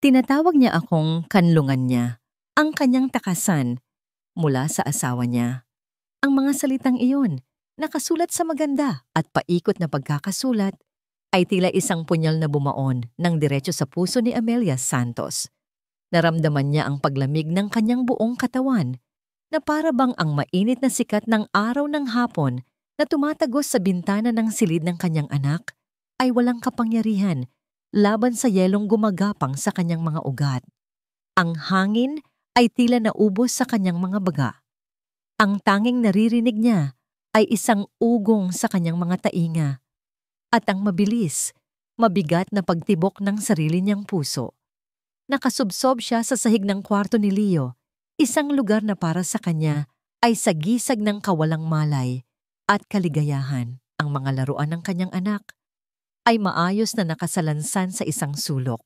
Tinatawag niya akong kanlungan niya, ang kanyang takasan mula sa asawa niya. Ang mga salitang iyon, nakasulat sa maganda at paikot na pagkakasulat, ay tila isang punyal na bumaon ng diretso sa puso ni Amelia Santos. Naramdaman niya ang paglamig ng kanyang buong katawan na para bang ang mainit na sikat ng araw ng hapon na tumatagos sa bintana ng silid ng kanyang anak ay walang kapangyarihan laban sa yelong gumagapang sa kanyang mga ugat. Ang hangin ay tila naubos sa kanyang mga baga. Ang tanging naririnig niya ay isang ugong sa kanyang mga tainga at ang mabilis, mabigat na pagtibok ng sarili niyang puso. Nakasubsob siya sa sahig ng kwarto ni Leo, isang lugar na para sa kanya ay sagisag ng kawalang malay at kaligayahan. Ang mga laruan ng kanyang anak ay maayos na nakasalansan sa isang sulok.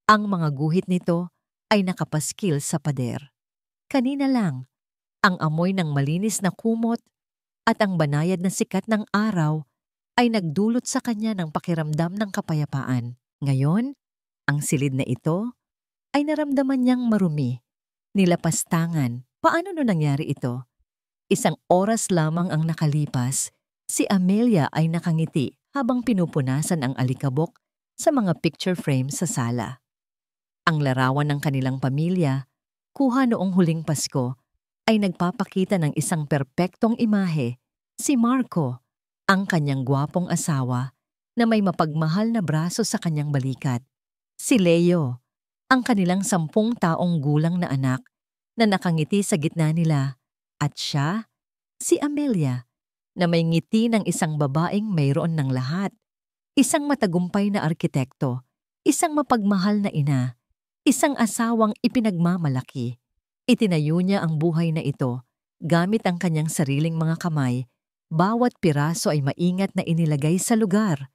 Ang mga guhit nito ay nakapaskil sa pader. Kanina lang, ang amoy ng malinis na kumot at ang banayad na sikat ng araw ay nagdulot sa kanya ng pakiramdam ng kapayapaan. Ngayon, ang silid na ito ay naramdaman niyang marumi, nilapastangan. Paano no nangyari ito? Isang oras lamang ang nakalipas, si Amelia ay nakangiti habang pinupunasan ang alikabok sa mga picture frame sa sala. Ang larawan ng kanilang pamilya, kuha noong huling Pasko, ay nagpapakita ng isang perpektong imahe, si Marco, ang kanyang gwapong asawa na may mapagmahal na braso sa kanyang balikat. Si Leo, ang kanilang 10 taong gulang na anak na nakangiti sa gitna nila. At siya, si Amelia, na may ngiti ng isang babaeng mayroon ng lahat. Isang matagumpay na arkitekto, isang mapagmahal na ina, isang asawang ipinagmamalaki. Itinayo niya ang buhay na ito gamit ang kanyang sariling mga kamay. Bawat piraso ay maingat na inilagay sa lugar.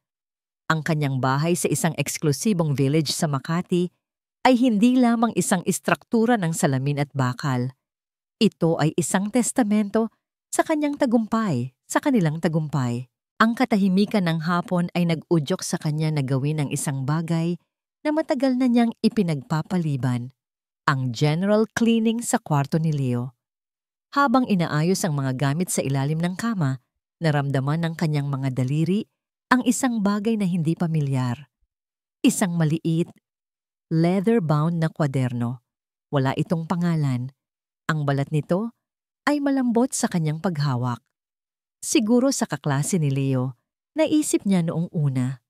Ang kanyang bahay sa isang eksklusibong village sa Makati ay hindi lamang isang istruktura ng salamin at bakal. Ito ay isang testamento sa kanyang tagumpay, sa kanilang tagumpay. Ang katahimikan ng hapon ay nag-udyok sa kanya na gawin ang isang bagay na matagal na niyang ipinagpapaliban, ang general cleaning sa kwarto ni Leo. Habang inaayos ang mga gamit sa ilalim ng kama, naramdaman ng kanyang mga daliri ang isang bagay na hindi pamilyar. Isang maliit, leather-bound na kwaderno. Wala itong pangalan. Ang balat nito ay malambot sa kanyang paghawak. Siguro sa kaklase ni Leo, naisip niya noong una.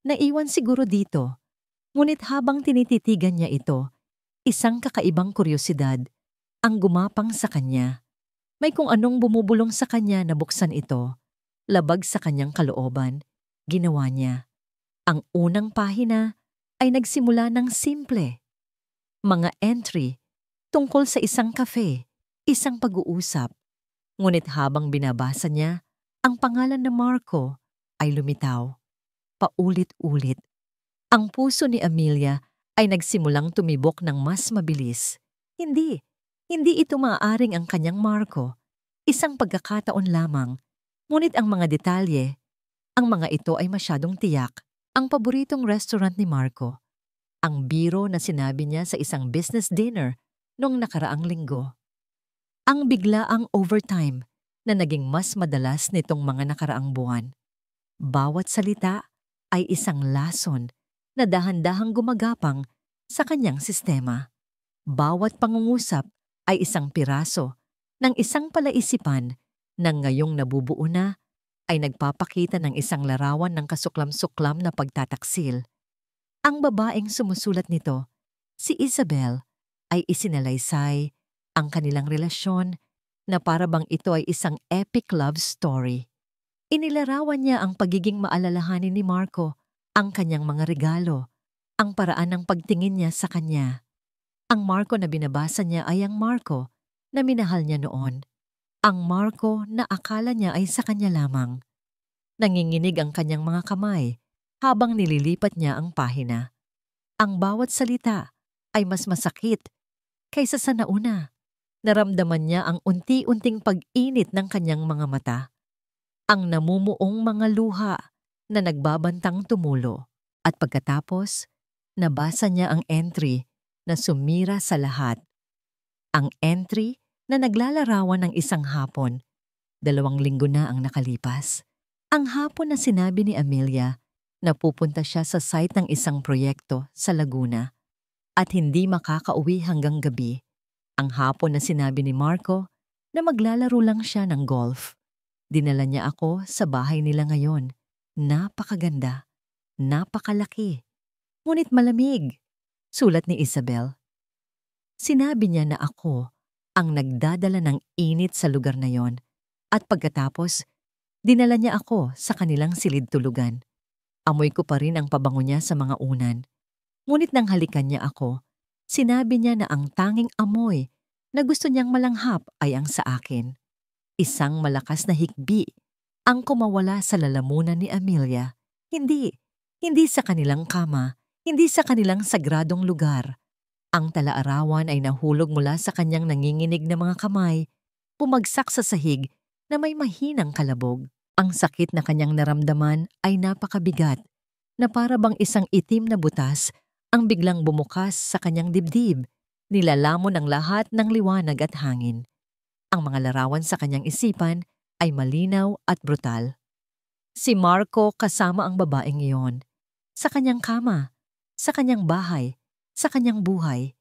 Naiwan siguro dito. Ngunit habang tinititigan niya ito, isang kakaibang kuryosidad ang gumapang sa kanya. May kung anong bumubulong sa kanya na buksan ito. Labag sa kanyang kalooban, ginawa niya. Ang unang pahina ay nagsimula ng simple. Mga entry tungkol sa isang cafe, isang pag-uusap. Ngunit habang binabasa niya, ang pangalan na Marco ay lumitaw. Paulit-ulit. Ang puso ni Amelia ay nagsimulang tumibok ng mas mabilis. Hindi ito maaaring ang kanyang Marco. Isang pagkakataon lamang. Ngunit ang mga detalye, ang mga ito ay masyadong tiyak. Ang paboritong restaurant ni Marco. Ang biro na sinabi niya sa isang business dinner noong nakaraang linggo. Ang biglaang overtime na naging mas madalas nitong mga nakaraang buwan. Bawat salita ay isang lason na dahan-dahang gumagapang sa kanyang sistema. Bawat pangungusap ay isang piraso ng isang palaisipan na ngayong nabubuo na ay nagpapakita ng isang larawan ng kasuklam-suklam na pagtataksil. Ang babaeng sumusulat nito, si Isabel, ay isinalaysay ang kanilang relasyon na para bang ito ay isang epic love story. Inilarawan niya ang pagiging maalalahanin ni Marco, ang kanyang mga regalo, ang paraan ng pagtingin niya sa kanya. Ang Marco na binabasa niya ay ang Marco na minahal niya noon. Ang Marco na akala niya ay sa kanya lamang. Nanginginig ang kanyang mga kamay habang nililipat niya ang pahina. Ang bawat salita ay mas masakit kaysa sa nauna. Naramdaman niya ang unti-unting pag-init ng kanyang mga mata. Ang namumuong mga luha na nagbabantang tumulo. At pagkatapos, Nabasa niya ang entry na sumira sa lahat. Ang entry na naglalarawan ng isang hapon. 2 linggo na ang nakalipas. Ang hapon na sinabi ni Amelia na pupunta siya sa site ng isang proyekto sa Laguna at hindi makakauwi hanggang gabi. Ang hapon na sinabi ni Marco na maglalaro lang siya ng golf. Dinala niya ako sa bahay nila ngayon. Napakaganda, napakalaki, ngunit malamig, sulat ni Isabel. Sinabi niya na ako ang nagdadala ng init sa lugar na yon at pagkatapos, dinala niya ako sa kanilang silid tulugan. Amoy ko pa rin ang pabango niya sa mga unan. Ngunit nang halikan niya ako, sinabi niya na ang tanging amoy na gusto niyang malanghap ay ang sa akin. Isang malakas na hikbi ang kumawala sa lalamunan ni Amelia. Hindi sa kanilang kama, hindi sa kanilang sagradong lugar. Ang talaarawan ay nahulog mula sa kanyang nanginginig na mga kamay, bumagsak sa sahig na may mahinang kalabog. Ang sakit na kanyang naramdaman ay napakabigat, na para bang isang itim na butas ang biglang bumukas sa kanyang dibdib, nilalamon ang lahat ng liwanag at hangin. Ang mga larawan sa kanyang isipan ay malinaw at brutal. Si Marco kasama ang babaeng iyon. Sa kanyang kama, sa kanyang bahay, sa kanyang buhay.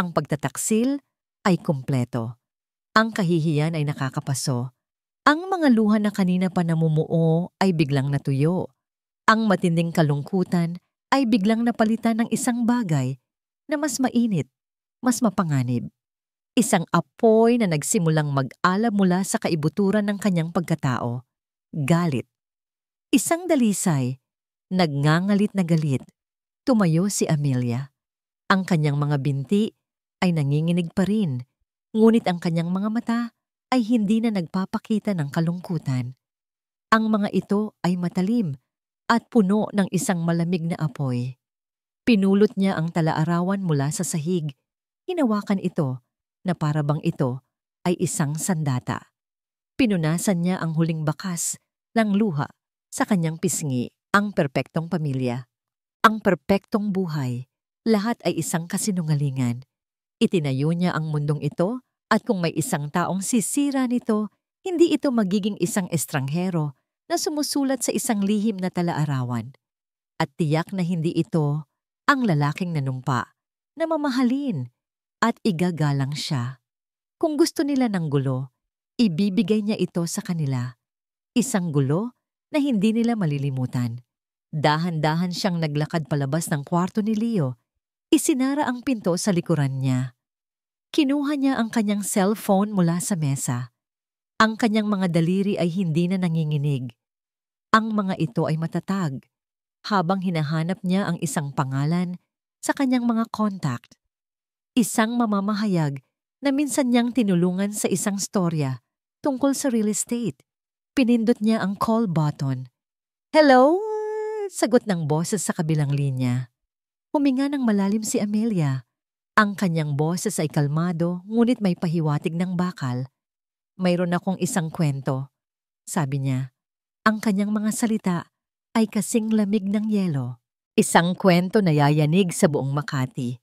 Ang pagtataksil ay kumpleto. Ang kahihiyan ay nakakapaso. Ang mga luha na kanina pa namumuo ay biglang natuyo. Ang matinding kalungkutan ay biglang napalitan ng isang bagay na mas mainit, mas mapanganib. Isang apoy na nagsimulang mag-alab mula sa kaibuturan ng kanyang pagkatao. Galit. Isang dalisay, nagngangalit na galit. Tumayo si Amelia. Ang kanyang mga binti ay nanginginig pa rin, ngunit ang kanyang mga mata ay hindi na nagpapakita ng kalungkutan. Ang mga ito ay matalim at puno ng isang malamig na apoy. Pinulot niya ang talaarawan mula sa sahig. Hinawakan ito na para bang ito ay isang sandata. Pinunasan niya ang huling bakas ng luha sa kanyang pisngi. Ang perpektong pamilya, ang perpektong buhay, lahat ay isang kasinungalingan. Itinayo niya ang mundong ito at kung may isang taong sisira nito, hindi ito magiging isang estranghero na sumusulat sa isang lihim na talaarawan. At tiyak na hindi ito ang lalaking nanumpa na mamahalin at igagalang siya. Kung gusto nila ng gulo, ibibigay niya ito sa kanila. Isang gulo na hindi nila malilimutan. Dahan-dahan siyang naglakad palabas ng kwarto ni Leo. Isinara ang pinto sa likuran niya. Kinuha niya ang kanyang cellphone mula sa mesa. Ang kanyang mga daliri ay hindi na nanginginig. Ang mga ito ay matatag. Habang hinahanap niya ang isang pangalan sa kanyang mga contact. Isang mamamahayag na minsan niyang tinulungan sa isang storya tungkol sa real estate. Pinindot niya ang call button. "Hello?" Sagot ng boses sa kabilang linya. Huminga ng malalim si Amelia. Ang kanyang boses ay kalmado ngunit may pahiwatig ng bakal. "Mayroon akong isang kwento," sabi niya. Ang kanyang mga salita ay kasing lamig ng yelo. Isang kwento na yayanig sa buong Makati.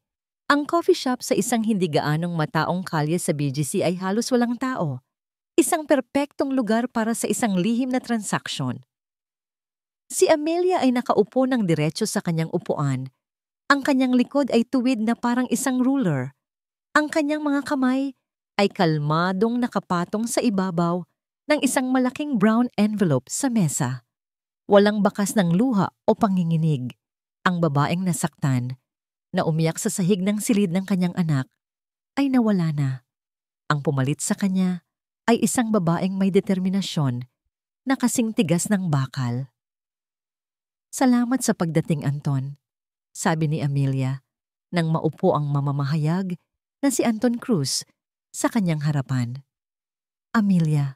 Ang coffee shop sa isang hindi gaanong mataong kalye sa BGC ay halos walang tao. Isang perpektong lugar para sa isang lihim na transaksyon. Si Amelia ay nakaupo ng diretso sa kanyang upuan. Ang kanyang likod ay tuwid na parang isang ruler. Ang kanyang mga kamay ay kalmadong nakapatong sa ibabaw ng isang malaking brown envelope sa mesa. Walang bakas ng luha o panginginig. Ang babaeng nasaktan, na umiyak sa sahig ng silid ng kanyang anak, ay nawala na. Ang pumalit sa kanya ay isang babaeng may determinasyon na kasing tigas ng bakal. "Salamat sa pagdating, Anton," sabi ni Amelia nang maupo ang mamamahayag na si Anton Cruz sa kanyang harapan. "Amelia,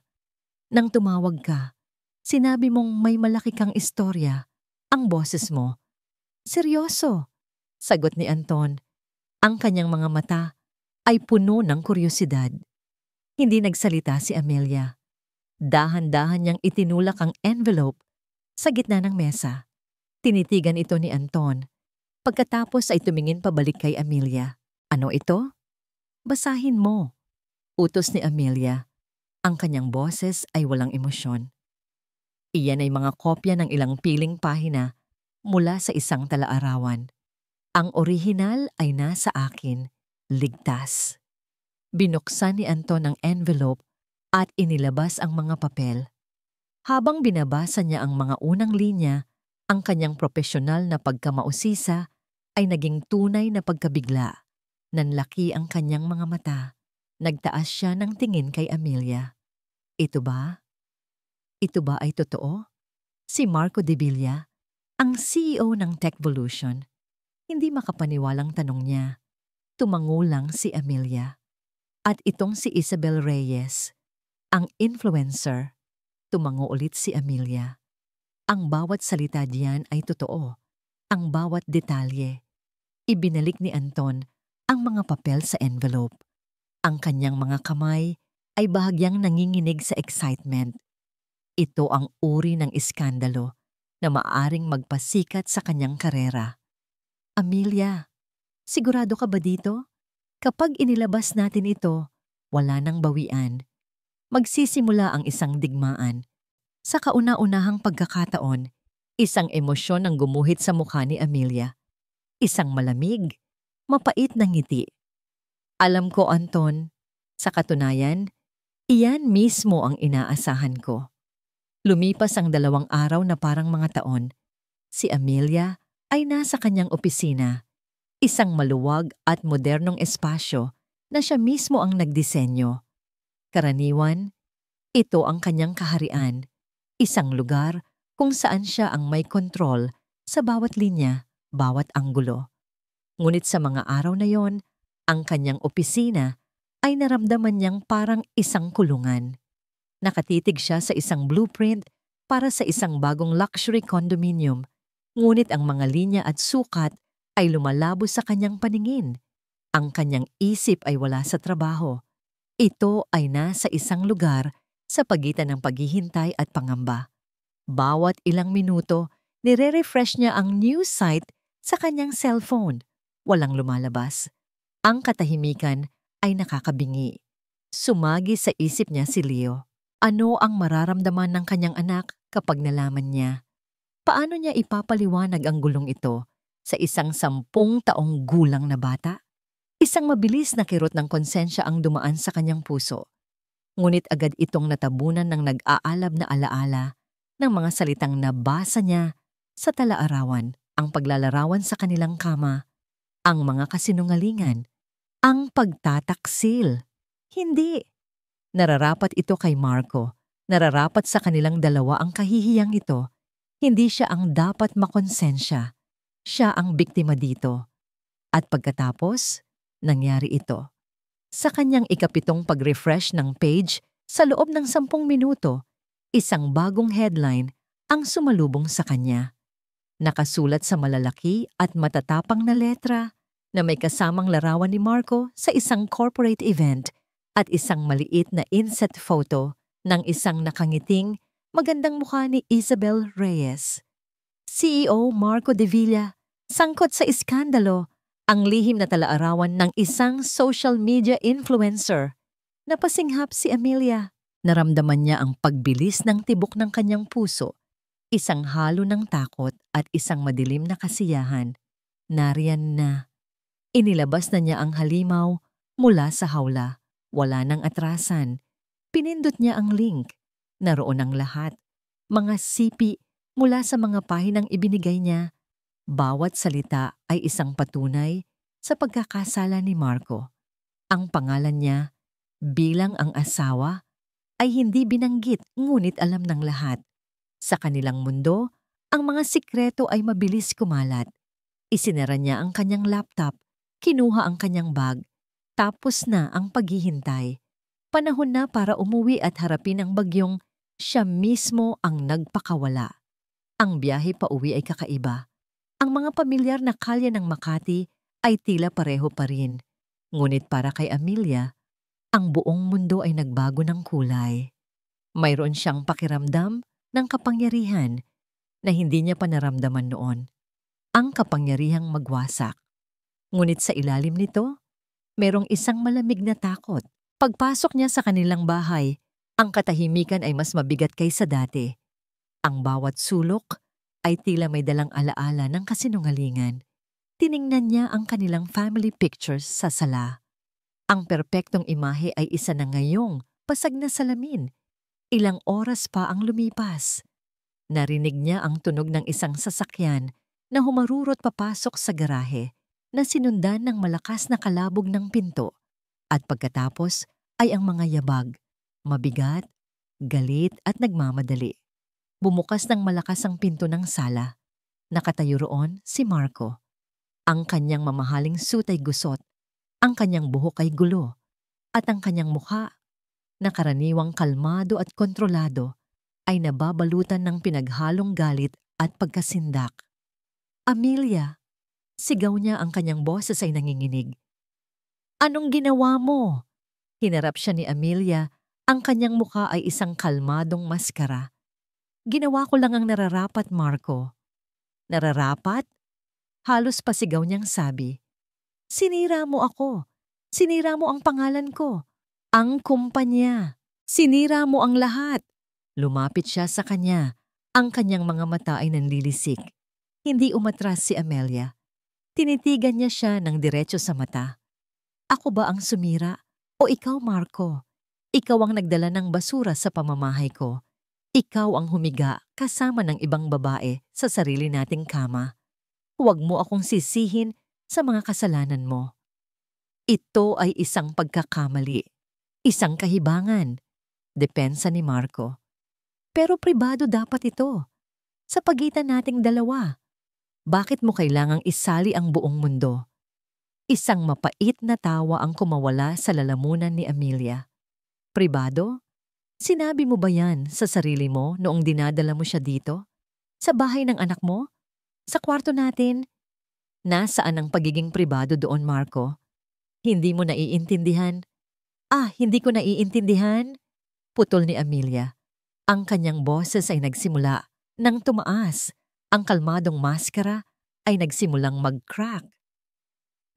nang tumawag ka, sinabi mong may malaki kang istorya. Ang boses mo." "Seryoso," sagot ni Anton. Ang kanyang mga mata ay puno ng kuryosidad. Hindi nagsalita si Amelia. Dahan-dahan niyang itinulak ang envelope sa gitna ng mesa. Tinitigan ito ni Anton. Pagkatapos ay tumingin pabalik kay Amelia. Ano ito? Basahin mo. Utos ni Amelia. Ang kanyang boses ay walang emosyon. Iyan ay mga kopya ng ilang piling pahina mula sa isang talaarawan. Ang orihinal ay nasa akin, ligtas. Binuksan ni Anton ang envelope at inilabas ang mga papel. Habang binabasa niya ang mga unang linya, ang kanyang profesional na pagkamausisa ay naging tunay na pagkabigla. Nanlaki ang kanyang mga mata. Nagtaas siya ng tingin kay Amelia. Ito ba? Ito ba ay totoo? Si Marco De Villa, ang CEO ng Techvolution. Hindi makapaniwalang tanong niya. Tumango lang si Amelia. At itong si Isabel Reyes, ang influencer. Tumango ulit si Amelia. Ang bawat salita diyan ay totoo. Ang bawat detalye. Ibinalik ni Anton ang mga papel sa envelope. Ang kanyang mga kamay ay bahagyang nanginginig sa excitement. Ito ang uri ng iskandalo na maaring magpasikat sa kanyang karera. Amelia, sigurado ka ba dito? Kapag inilabas natin ito, wala nang bawian. Magsisimula ang isang digmaan. Sa kauna-unahang pagkakataon, isang emosyon ang gumuhit sa mukha ni Amelia. Isang malamig, mapait na ngiti. Alam ko, Anton, sa katunayan, iyan mismo ang inaasahan ko. Lumipas ang 2 araw na parang mga taon. Si Amelia ay nasa kanyang opisina, isang maluwag at modernong espasyo na siya mismo ang nagdisenyo. Karaniwan, ito ang kanyang kaharian, isang lugar kung saan siya ang may kontrol sa bawat linya, bawat anggulo. Ngunit sa mga araw na yon, ang kanyang opisina ay naramdaman niyang parang isang kulungan. Nakatitig siya sa isang blueprint para sa isang bagong luxury condominium, ngunit ang mga linya at sukat ay lumalabo sa kanyang paningin. Ang kanyang isip ay wala sa trabaho. Ito ay nasa isang lugar sa pagitan ng paghihintay at pangamba. Bawat ilang minuto, nire-refresh niya ang news site sa kanyang cellphone. Walang lumalabas. Ang katahimikan ay nakakabingi. Sumagi sa isip niya si Leo. Ano ang mararamdaman ng kanyang anak kapag nalaman niya? Paano niya ipapaliwanag ang gulong ito sa isang 10 taong gulang na bata? Isang mabilis na kirot ng konsensya ang dumaan sa kanyang puso. Ngunit agad itong natabunan ng nag-aalab na alaala ng mga salitang nabasa niya sa talaarawan, ang paglalarawan sa kanilang kama, ang mga kasinungalingan, ang pagtataksil. Hindi. Nararapat ito kay Marco. Nararapat sa kanilang dalawa ang kahihiyang ito. Hindi siya ang dapat makonsensya. Siya ang biktima dito. At pagkatapos, nangyari ito. Sa kanyang ikapitong pag-refresh ng page, sa loob ng 10 minuto, isang bagong headline ang sumalubong sa kanya. Nakasulat sa malalaki at matatapang na letra na may kasamang larawan ni Marco sa isang corporate event at isang maliit na inset photo ng isang nakangiting magandang mukha ni Isabel Reyes. CEO Marco De Villa, sangkot sa iskandalo, ang lihim na talaarawan ng isang social media influencer. Napasinghap si Amelia. Naramdaman niya ang pagbilis ng tibok ng kanyang puso, isang halo ng takot at isang madilim na kasiyahan. Nariyan na. Inilabas na niya ang halimaw mula sa hawla. Wala nang atrasan. Pinindot niya ang link. Naroon ang lahat. Mga sipi mula sa mga pahinang ibinigay niya. Bawat salita ay isang patunay sa pagkakasala ni Marco. Ang pangalan niya bilang ang asawa ay hindi binanggit ngunit alam ng lahat. Sa kanilang mundo, ang mga sikreto ay mabilis kumalat. Isinara niya ang kanyang laptop, kinuha ang kanyang bag, tapos na ang paghihintay. Panahon na para umuwi at harapin ang bagyong siya mismo ang nagpakawala. Ang biyahe pa uwi ay kakaiba. Ang mga pamilyar na kalye ng Makati ay tila pareho pa rin. Ngunit para kay Amelia, ang buong mundo ay nagbago ng kulay. Mayroon siyang pakiramdam ng kapangyarihan na hindi niya pa naramdaman noon. ang kapangyarihang magwasak. Ngunit sa ilalim nito, merong isang malamig na takot. Pagpasok niya sa kanilang bahay, ang katahimikan ay mas mabigat kaysa dati. Ang bawat sulok ay tila may dalang alaala ng kasinungalingan. Tiningnan niya ang kanilang family pictures sa sala. Ang perpektong imahe ay isa na ngayong pasag na salamin. Ilang oras pa ang lumipas. Narinig niya ang tunog ng isang sasakyan na humarurot papasok sa garahe na sinundan ng malakas na kalabog ng pinto. At pagkatapos ay ang mga yabag, mabigat, galit at nagmamadali. Bumukas ng malakas ang pinto ng sala. Nakatayo roon si Marco. Ang kanyang mamahaling suit ay gusot, ang kanyang buhok ay gulo, at ang kanyang mukha, na karaniwang kalmado at kontrolado, ay nababalutan ng pinaghalong galit at pagkasindak. "Amelia!" Sigaw niya, ang kanyang boses ay nanginginig. "Anong ginawa mo?" Hinarap siya ni Amelia, ang kanyang mukha ay isang kalmadong maskara. "Ginawa ko lang ang nararapat, Marco." "Nararapat?" Halos pasigaw niyang sabi. "Sinira mo ako. Sinira mo ang pangalan ko. Ang kumpanya. Sinira mo ang lahat." Lumapit siya sa kanya. Ang kanyang mga mata ay nanlilisik. Hindi umatras si Amelia. Tinitigan niya siya ng diretso sa mata. "Ako ba ang sumira? O ikaw, Marco? Ikaw ang nagdala ng basura sa pamamahay ko. Ikaw ang humiga kasama ng ibang babae sa sarili nating kama. Huwag mo akong sisihin sa mga kasalanan mo. Ito ay isang pagkakamali, isang kahibangan." Depensa ni Marco. "Pero pribado dapat ito. Sa pagitan nating dalawa. Bakit mo kailangang isali ang buong mundo?" Isang mapait na tawa ang kumawala sa lalamunan ni Amelia. "Pribado? Sinabi mo ba yan sa sarili mo noong dinadala mo siya dito? Sa bahay ng anak mo? Sa kwarto natin? Nasaan ang pagiging pribado doon, Marco? Hindi mo naiintindihan?" Hindi ko naiintindihan?" Putol ni Amelia. Ang kanyang boses ay nagsimula nang tumaas. Ang kalmadong maskara ay nagsimulang mag-crack.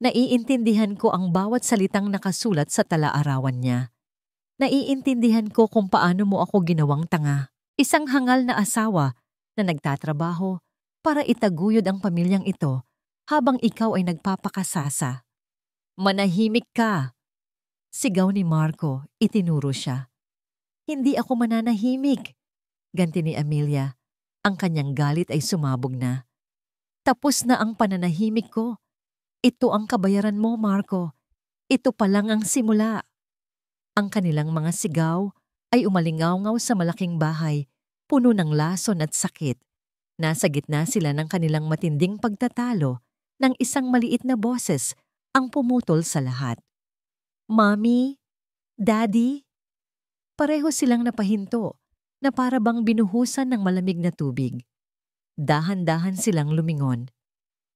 "Naiintindihan ko ang bawat salitang nakasulat sa tala-arawan niya. Naiintindihan ko kung paano mo ako ginawang tanga. Isang hangal na asawa na nagtatrabaho para itaguyod ang pamilyang ito habang ikaw ay nagpapakasasa." "Manahimik ka!" Sigaw ni Marco, itinuro siya. "Hindi ako mananahimik," ganti ni Amelia. Ang kanyang galit ay sumabog na. "Tapos na ang pananahimik ko. Ito ang kabayaran mo, Marco. Ito pa lang ang simula." Ang kanilang mga sigaw ay umalingaw-ngaw sa malaking bahay, puno ng lason at sakit. Nasa gitna sila ng kanilang matinding pagtatalo ng isang maliit na boses ang pumutol sa lahat. "Mommy? Daddy?" Pareho silang napahinto na para bang binuhusan ng malamig na tubig. Dahan-dahan silang lumingon.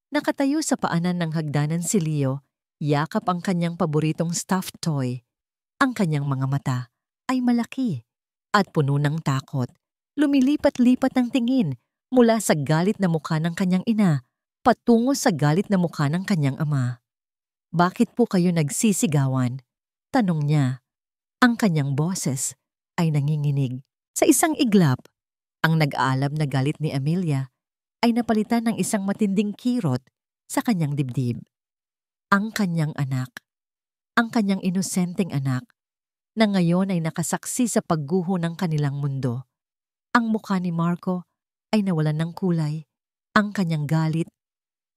Nakatayo sa paanan ng hagdanan si Leo, yakap ang kanyang paboritong stuffed toy. Ang kanyang mga mata ay malaki at puno ng takot. Lumilipat-lipat ang tingin mula sa galit na mukha ng kanyang ina patungo sa galit na mukha ng kanyang ama. "Bakit po kayo nagsisigawan?" tanong niya. Ang kanyang boses ay nanginginig. Sa isang iglap, ang nag-aalab na galit ni Amelia ay napalitan ng isang matinding kirot sa kanyang dibdib. Ang kanyang anak, ang kanyang inosenteng anak, na ngayon ay nakasaksi sa pagguho ng kanilang mundo. Ang mukha ni Marco ay nawalan ng kulay. Ang kanyang galit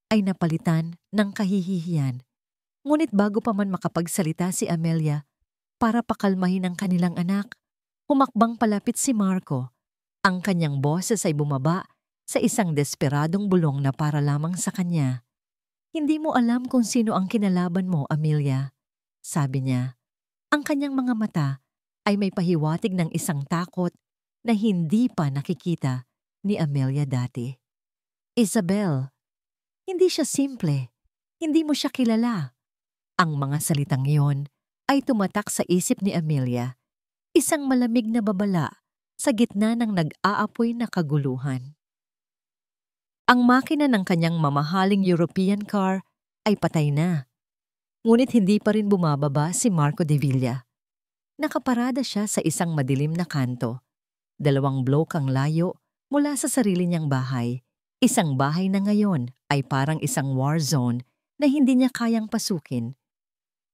ay napalitan ng kahihihiyan. Ngunit bago pa man makapagsalita si Amelia para pakalmahin ang kanilang anak, humakbang palapit si Marco. Ang kanyang boses ay bumaba sa isang desperadong bulong na para lamang sa kanya. "Hindi mo alam kung sino ang kinalaban mo, Amelia," sabi niya. Ang kanyang mga mata ay may pahiwatig ng isang takot na hindi pa nakikita ni Amelia dati. "Isabel, hindi siya simple. Hindi mo siya kilala." Ang mga salitang iyon ay tumatak sa isip ni Amelia, isang malamig na babala sa gitna ng nag-aapoy na kaguluhan. Ang makina ng kanyang mamahaling European car ay patay na. Ngunit hindi pa rin bumababa si Marco de Villa. Nakaparada siya sa isang madilim na kanto. 2 blok ang layo mula sa sarili niyang bahay. Isang bahay na ngayon ay parang isang war zone na hindi niya kayang pasukin.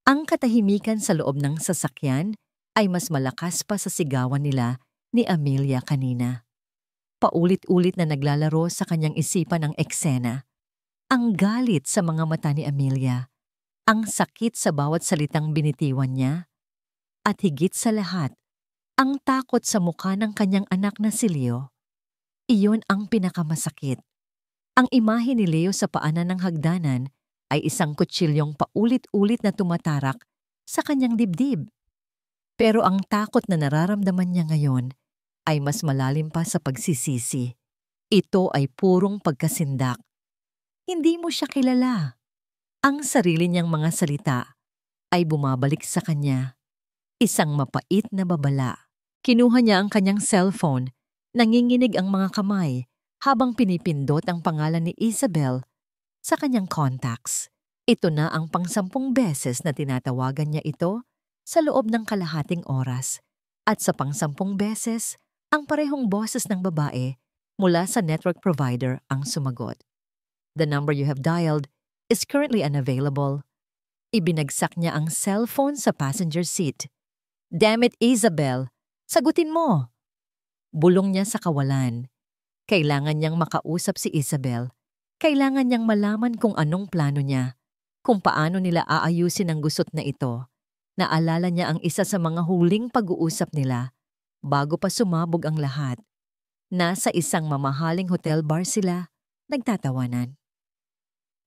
Ang katahimikan sa loob ng sasakyan ay mas malakas pa sa sigawan nila ni Amelia kanina. Paulit-ulit na naglalaro sa kanyang isipan ang eksena. Ang galit sa mga mata ni Amelia, ang sakit sa bawat salitang binitiwan niya, at higit sa lahat, ang takot sa mukha ng kanyang anak na si Leo. Iyon ang pinakamasakit. Ang imahe ni Leo sa paanan ng hagdanan ay isang kutsilyong paulit-ulit na tumatarak sa kanyang dibdib. Pero ang takot na nararamdaman niya ngayon ay mas malalim pa sa pagsisisi. Ito ay purong pagkasindak. Hindi mo siya kilala. Ang sarili niyang mga salita ay bumabalik sa kanya. Isang mapait na babala. Kinuha niya ang kanyang cellphone. Nanginginig ang mga kamay habang pinipindot ang pangalan ni Isabel sa kanyang contacts. Ito na ang pang-10 beses na tinatawagan niya ito sa loob ng kalahating oras. At sa pang-10 beses, ang parehong boses ng babae mula sa network provider ang sumagot. The number you have dialed is currently unavailable. Ibinagsak niya ang cellphone sa passenger seat. Damn it, Isabel! Sagutin mo! Bulong niya sa kawalan. Kailangan niyang makausap si Isabel. Kailangan niyang malaman kung anong plano niya, kung paano nila aayusin ang gusot na ito. Naalala niya ang isa sa mga huling pag-uusap nila bago pa sumabog ang lahat. Nasa isang mamahaling hotel bar sila, nagtatawanan.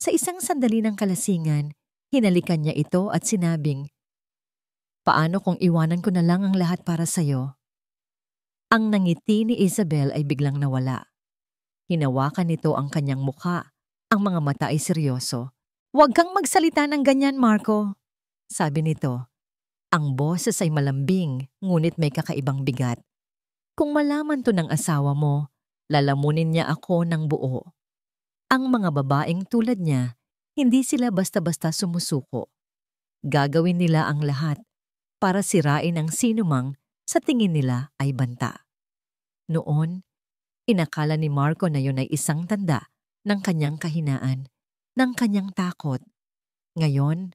Sa isang sandali ng kalasingan, hinalikan niya ito at sinabing, "Paano kung iwanan ko na lang ang lahat para sa'yo?" Ang nangiti ni Isabel ay biglang nawala. Hinawakan nito ang kanyang mukha. Ang mga mata ay seryoso. "Huwag kang magsalita ng ganyan, Marco," sabi nito. Ang boses ay malambing, ngunit may kakaibang bigat. "Kung malaman to ng asawa mo, lalamunin niya ako ng buo." Ang mga babaeng tulad niya, hindi sila basta-basta sumusuko. Gagawin nila ang lahat para sirain ang sinumang sa tingin nila ay banta. Noon, inakala ni Marco na yun ay isang tanda ng kanyang kahinaan, ng kanyang takot. Ngayon,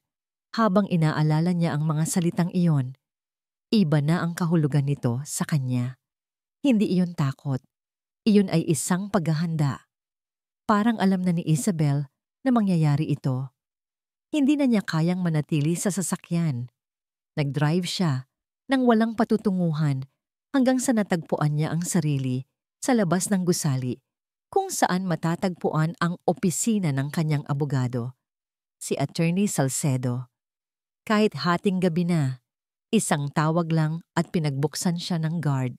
habang inaalala niya ang mga salitang iyon, iba na ang kahulugan nito sa kanya. Hindi iyon takot. Iyon ay isang paghahanda. Parang alam na ni Isabel na mangyayari ito. Hindi na niya kayang manatili sa sasakyan. Nag-drive siya nang walang patutunguhan hanggang sa natagpuan niya ang sarili sa labas ng gusali kung saan matatagpuan ang opisina ng kanyang abogado, si Attorney Salcedo. Kahit hating gabi na, isang tawag lang at pinagbuksan siya ng guard.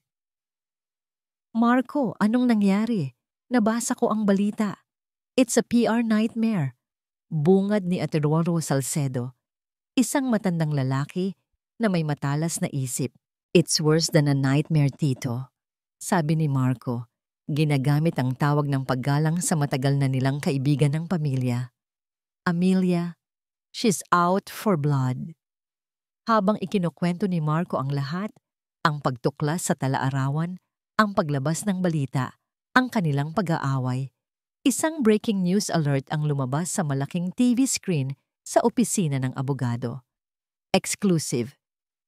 "Marco, anong nangyari? Nabasa ko ang balita. It's a PR nightmare," bungad ni Teodoro Salcedo, isang matandang lalaki na may matalas na isip. "It's worse than a nightmare, Tito," sabi ni Marco, ginagamit ang tawag ng paggalang sa matagal na nilang kaibigan ng pamilya. "Amelia, she's out for blood." Habang ikinukwento ni Marco ang lahat, ang pagtuklas sa tala-arawan, ang paglabas ng balita, ang kanilang pag-aaway, isang breaking news alert ang lumabas sa malaking TV screen sa opisina ng abogado. Exclusive.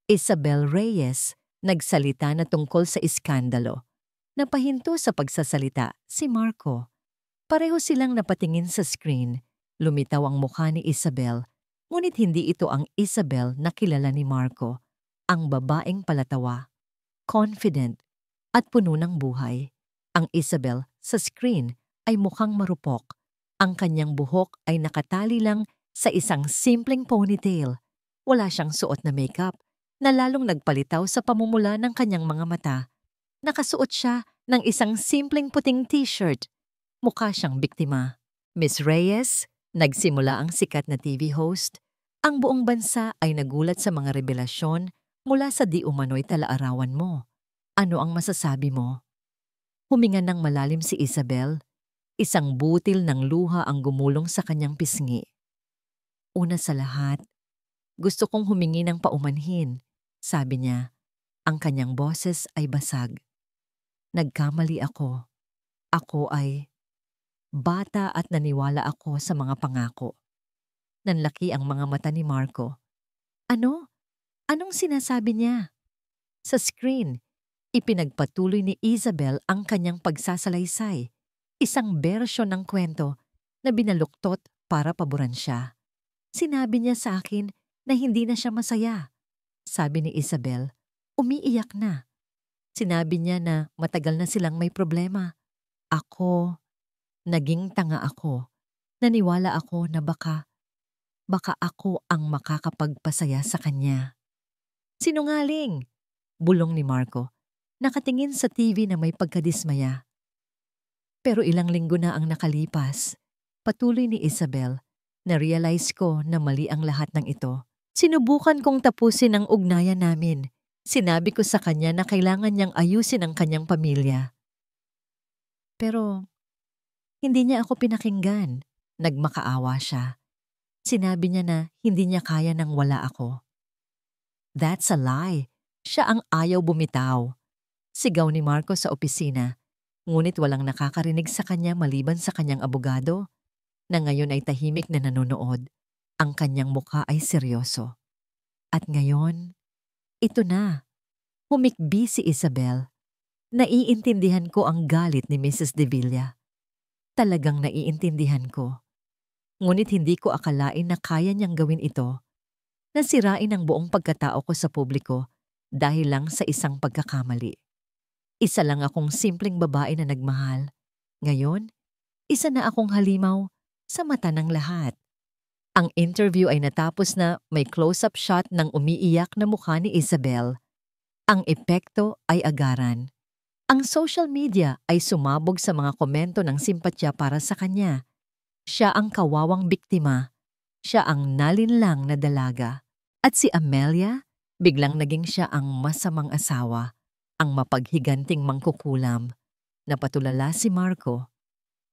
Isabel Reyes nagsalita na tungkol sa iskandalo. Napahinto sa pagsasalita si Marco. Pareho silang napatingin sa screen. Lumitaw ang mukha ni Isabel, ngunit hindi ito ang Isabel na kilala ni Marco. Ang babaeng palatawa, confident, at puno ng buhay. Ang Isabel sa screen ay mukhang marupok. Ang kanyang buhok ay nakatali lang sa isang simpleng ponytail. Wala siyang suot na makeup na lalong nagpalitaw sa pamumula ng kanyang mga mata. Nakasuot siya ng isang simpleng puting t-shirt. Mukha siyang biktima. "Miss Reyes," nagsimula ang sikat na TV host, "ang buong bansa ay nagulat sa mga revelasyon mula sa di umano'y tala-arawan mo. Ano ang masasabi mo?" Huminga ng malalim si Isabel. Isang butil ng luha ang gumulong sa kanyang pisngi. Una sa lahat, gusto kong humingi ng paumanhin, sabi niya. Ang kanyang boses ay basag. Nagkamali ako. Ako ay bata at naniwala ako sa mga pangako. Nanlaki ang mga mata ni Marco. Ano? Anong sinasabi niya? Sa screen, ipinagpatuloy ni Isabel ang kanyang pagsasalaysay. Isang bersyon ng kwento na binaluktot para paboran siya. Sinabi niya sa akin na hindi na siya masaya. Sabi ni Isabel, umiiyak na. Sinabi niya na matagal na silang may problema. Ako, naging tanga ako. Naniwala ako na baka ako ang makakapagpasaya sa kanya. Sinungaling! Bulong ni Marco. Nakatingin sa TV na may pagkadismaya. Pero ilang linggo na ang nakalipas. Patuloy ni Isabel, na-realize ko na mali ang lahat ng ito. Sinubukan kong tapusin ang ugnayan namin. Sinabi ko sa kanya na kailangan niyang ayusin ang kanyang pamilya. Pero hindi niya ako pinakinggan. Nagmakaawa siya. Sinabi niya na hindi niya kaya nang wala ako. That's a lie. Siya ang ayaw bumitaw. Sigaw ni Marco sa opisina. Ngunit walang nakakarinig sa kanya maliban sa kanyang abogado, na ngayon ay tahimik na nanonood. Ang kanyang mukha ay seryoso. At ngayon, ito na. Humikbi si Isabel. Naiintindihan ko ang galit ni Mrs. De Villa. Talagang naiintindihan ko. Ngunit hindi ko akalain na kaya niyang gawin ito. Nasirain ang buong pagkatao ko sa publiko dahil lang sa isang pagkakamali. Isa lang akong simpleng babae na nagmahal. Ngayon, isa na akong halimaw sa mata ng lahat. Ang interview ay natapos na may close-up shot ng umiiyak na mukha ni Isabel. Ang epekto ay agaran. Ang social media ay sumabog sa mga komento ng simpatya para sa kanya. Siya ang kawawang biktima. Siya ang nalinlang na dalaga. At si Amelia, biglang naging siya ang masamang asawa, ang mapaghiganting mangkukulam. Napatulala si Marco.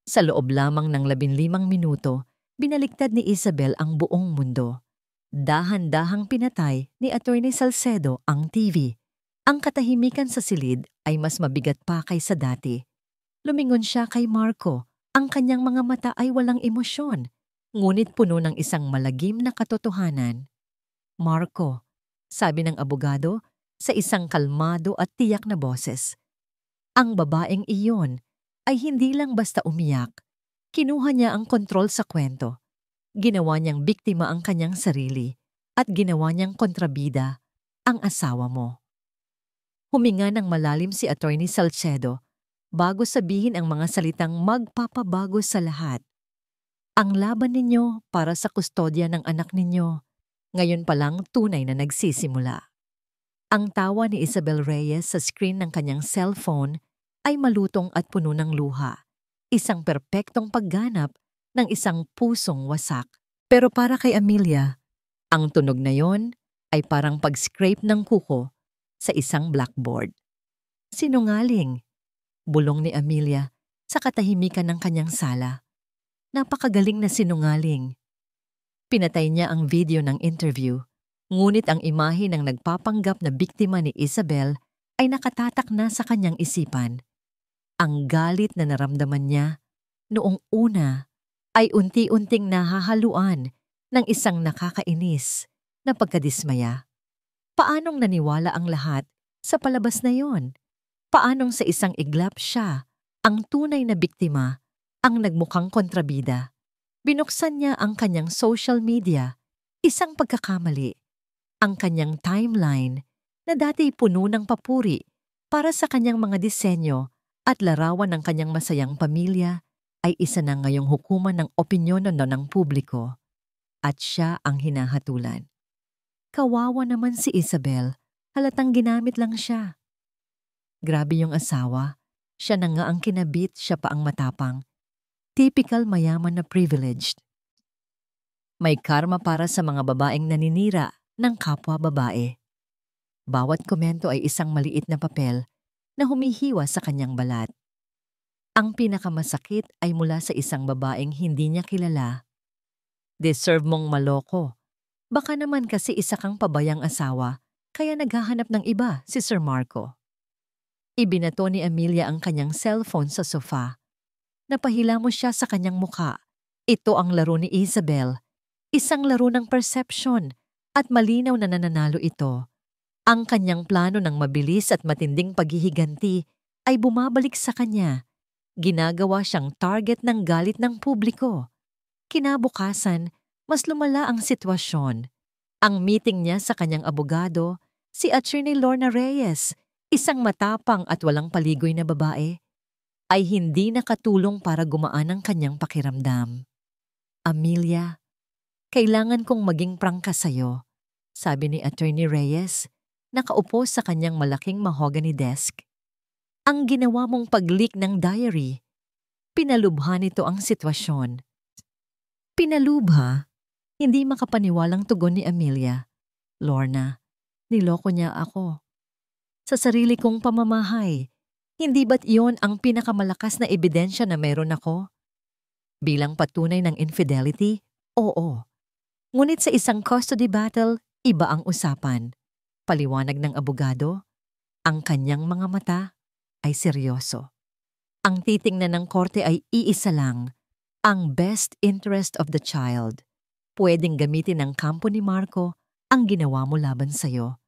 Sa loob lamang ng 15 minuto, binaliktad ni Isabel ang buong mundo. Dahan-dahang pinatay ni Attorney Salcedo ang TV. Ang katahimikan sa silid ay mas mabigat pa kaysa dati. Lumingon siya kay Marco. Ang kanyang mga mata ay walang emosyon, ngunit puno ng isang malagim na katotohanan. Marco, sabi ng abogado sa isang kalmado at tiyak na boses. Ang babaeng iyon ay hindi lang basta umiyak. Kinuha niya ang kontrol sa kwento. Ginawa niyang biktima ang kanyang sarili at ginawa niyang kontrabida ang asawa mo. Huminga ng malalim si Attorney Salcedo bago sabihin ang mga salitang magpapabago sa lahat. Ang laban ninyo para sa kustodya ng anak ninyo, ngayon pa lang tunay na nagsisimula. Ang tawa ni Isabel Reyes sa screen ng kanyang cellphone ay malutong at puno ng luha. Isang perpektong pagganap ng isang pusong wasak. Pero para kay Amelia, ang tunog na yon ay parang pag-scrape ng kuko sa isang blackboard. Sinungaling, bulong ni Amelia sa katahimikan ng kanyang sala. Napakagaling na sinungaling. Pinatay niya ang video ng interview, ngunit ang imahe ng nagpapanggap na biktima ni Isabel ay nakatatak na sa kanyang isipan. Ang galit na naramdaman niya noong una ay unti-unting nahahaluan ng isang nakakainis na pagkadismaya. Paanong naniwala ang lahat sa palabas na yon? Paanong sa isang iglap siya, ang tunay na biktima, ang nagmukhang kontrabida? Binuksan niya ang kanyang social media, isang pagkakamali. Ang kanyang timeline na dati puno ng papuri para sa kanyang mga disenyo at larawan ng kanyang masayang pamilya ay isa na ngayong hukuman ng opinyon ng publiko. At siya ang hinahatulan. Kawawa naman si Isabel, halatang ginamit lang siya. Grabe yung asawa, siya na nga ang kinabit, siya pa ang matapang. Typical mayaman na privileged. May karma para sa mga babaeng naninira ng kapwa babae. Bawat komento ay isang maliit na papel na humihiwa sa kanyang balat. Ang pinakamasakit ay mula sa isang babaeng hindi niya kilala. Deserve mong maloko. Baka naman kasi isa kang pabayang asawa, kaya naghahanap ng iba si Sir Marco. Ibinato ni Amelia ang kanyang cellphone sa sofa. Napahila mo siya sa kanyang muka. Ito ang laro ni Isabel. Isang laro ng perception at malinaw na nananalo ito. Ang kanyang plano ng mabilis at matinding paghihiganti ay bumabalik sa kanya. Ginagawa siyang target ng galit ng publiko. Kinabukasan, mas lumala ang sitwasyon. Ang meeting niya sa kanyang abogado, si Attorney Lorna Reyes, isang matapang at walang paligoy na babae, ay hindi nakatulong para gumaan ang kanyang pakiramdam. Amelia, kailangan kong maging prangka sa'yo, sabi ni Attorney Reyes, nakaupo sa kanyang malaking mahogany desk. Ang ginawa mong pag-leak ng diary, pinalubha nito ang sitwasyon. Pinalubha? Hindi makapaniwalang tugon ni Amelia. Lorna, niloko niya ako. Sa sarili kong pamamahay, hindi ba't iyon ang pinakamalakas na ebidensya na meron ako? Bilang patunay ng infidelity, oo. Ngunit sa isang custody battle, iba ang usapan. Paliwanag ng abogado, ang kanyang mga mata ay seryoso. Ang titingnan ng korte ay iisa lang, ang best interest of the child. Pwedeng gamitin ng kampo ni Marco ang ginawa mo laban sa'yo.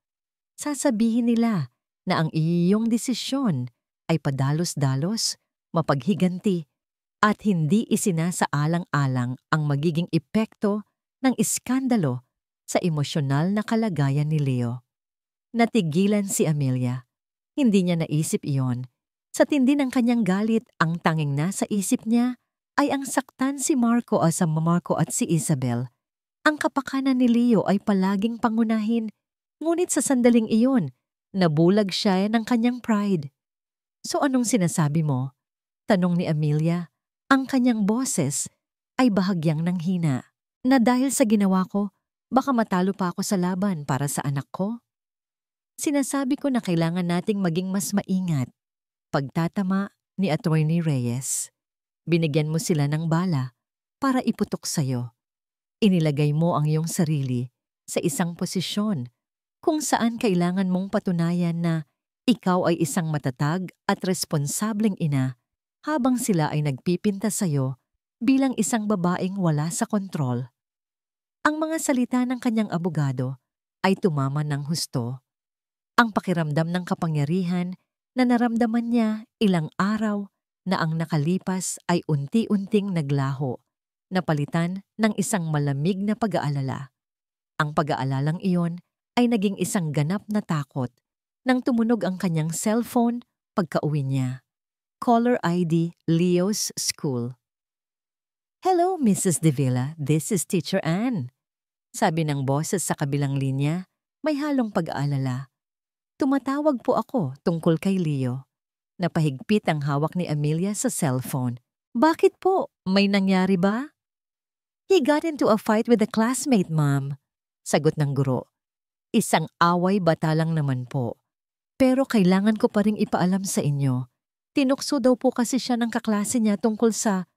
Sasabihin nila na ang iyong desisyon ay padalos-dalos, mapaghiganti, at hindi isinasaalang-alang ang magiging epekto ng iskandalo sa emosyonal na kalagayan ni Leo. Natigilan si Amelia. Hindi niya naisip iyon. Sa tindi ng kanyang galit, ang tanging nasa isip niya ay ang saktan si Marco o sa Marco at si Isabel. Ang kapakanan ni Leo ay palaging pangunahin, ngunit sa sandaling iyon, nabulag siya ng kanyang pride. So anong sinasabi mo? Tanong ni Amelia. Ang kanyang boses ay bahagyang nanghina, na dahil sa ginawa ko, baka matalo pa ako sa laban para sa anak ko? Sinasabi ko na kailangan nating maging mas maingat. Pagtatama ni Attorney Reyes. Binigyan mo sila ng bala para iputok sa'yo. Inilagay mo ang iyong sarili sa isang posisyon kung saan kailangan mong patunayan na ikaw ay isang matatag at responsableng ina habang sila ay nagpipinta sa'yo bilang isang babaeng wala sa kontrol. Ang mga salita ng kanyang abogado ay tumama ng husto. Ang pakiramdam ng kapangyarihan na naramdaman niya ilang araw na ang nakalipas ay unti-unting naglaho, napalitan ng isang malamig na pag-aalala. Ang pag-aalalang iyon ay naging isang ganap na takot nang tumunog ang kanyang cellphone pagka-uwi niya. Caller ID Leo's School. Hello, Mrs. De Villa. This is Teacher Anne. Sabi ng boses sa kabilang linya, may halong pag-aalala. Tumatawag po ako tungkol kay Leo. Napahigpit ang hawak ni Amelia sa cellphone. Bakit po? May nangyari ba? He got into a fight with a classmate, ma'am. Sagot ng guro. Isang away bata lang naman po. Pero kailangan ko pa ring ipaalam sa inyo. Tinukso daw po kasi siya ng kaklase niya tungkol sa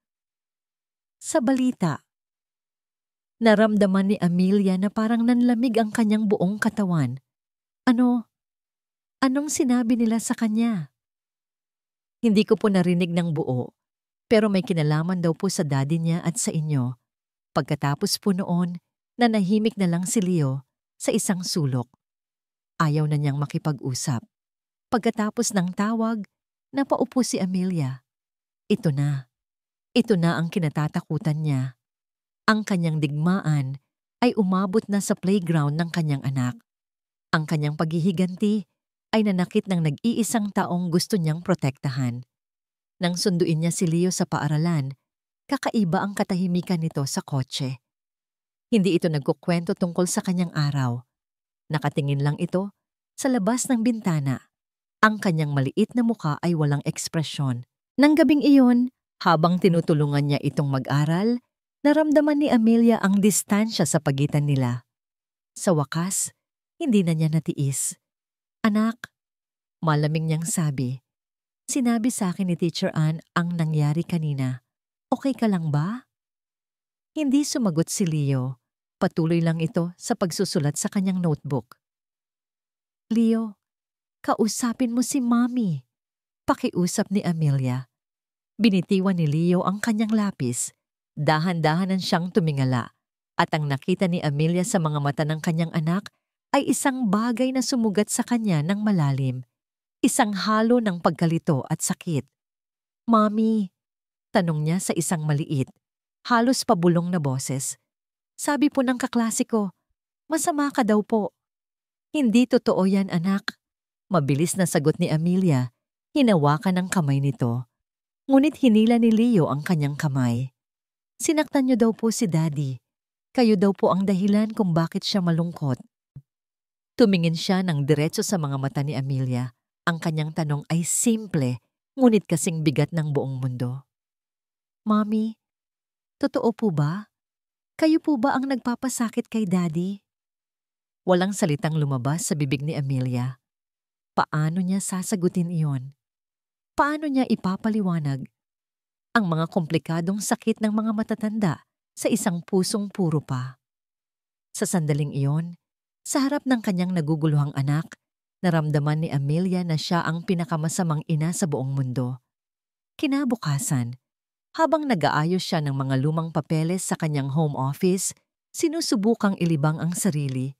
balita. Naramdaman ni Amelia na parang nanlamig ang kanyang buong katawan. Anong sinabi nila sa kanya? Hindi ko po narinig ng buo, pero may kinalaman daw po sa daddy niya at sa inyo. Pagkatapos po noon, nanahimik na lang si Leo sa isang sulok. Ayaw na niyang makipag-usap. Pagkatapos ng tawag, napaupo si Amelia. Ito na ang kinatatakutan niya. Ang kanyang digmaan ay umabot na sa playground ng kanyang anak. Ang kanyang paghihiganti ay nanakit ng nag-iisang taong gusto niyang protektahan. Nang sunduin niya si Leo sa paaralan, kakaiba ang katahimikan nito sa kotse. Hindi ito nagkukwento tungkol sa kanyang araw. Nakatingin lang ito sa labas ng bintana. Ang kanyang maliit na muka ay walang ekspresyon. Nang gabing iyon, habang tinutulungan niya itong mag-aral, naramdaman ni Amelia ang distansya sa pagitan nila. Sa wakas, hindi na niya natiis. Anak, malamig niyang sabi, Sinabi sa akin ni Teacher Ann ang nangyari kanina. Okay ka lang ba? Hindi sumagot si Leo. Patuloy lang ito sa pagsusulat sa kanyang notebook. Leo, kausapin mo si Mommy. Pakiusap ni Amelia. Binitiwan ni Leo ang kanyang lapis. Dahan-dahanan siyang tumingala. At ang nakita ni Amelia sa mga mata ng kanyang anak ay isang bagay na sumugat sa kanya ng malalim. Isang halo ng pagkalito at sakit. Mommy, tanong niya sa isang maliit, halos pabulong na boses. Sabi po ng kaklase ko, masama ka daw po. Hindi totoo yan, anak. Mabilis na sagot ni Amelia. Hinawakan ang kamay nito. Ngunit hinila ni Leo ang kanyang kamay. Sinaktan niyo daw po si Daddy. Kayo daw po ang dahilan kung bakit siya malungkot. Tumingin siya ng diretso sa mga mata ni Amelia. Ang kanyang tanong ay simple, ngunit kasing bigat ng buong mundo. Mommy, totoo po ba? Kayo po ba ang nagpapasakit kay Daddy? Walang salitang lumabas sa bibig ni Amelia. Paano niya sasagutin iyon? Paano niya ipapaliwanag ang mga komplikadong sakit ng mga matatanda sa isang pusong puro pa? Sa sandaling iyon, sa harap ng kanyang naguguluhang anak, naramdaman ni Amelia na siya ang pinakamasamang ina sa buong mundo. Kinabukasan, habang nag-aayos siya ng mga lumang papeles sa kanyang home office, sinusubukang ilibang ang sarili.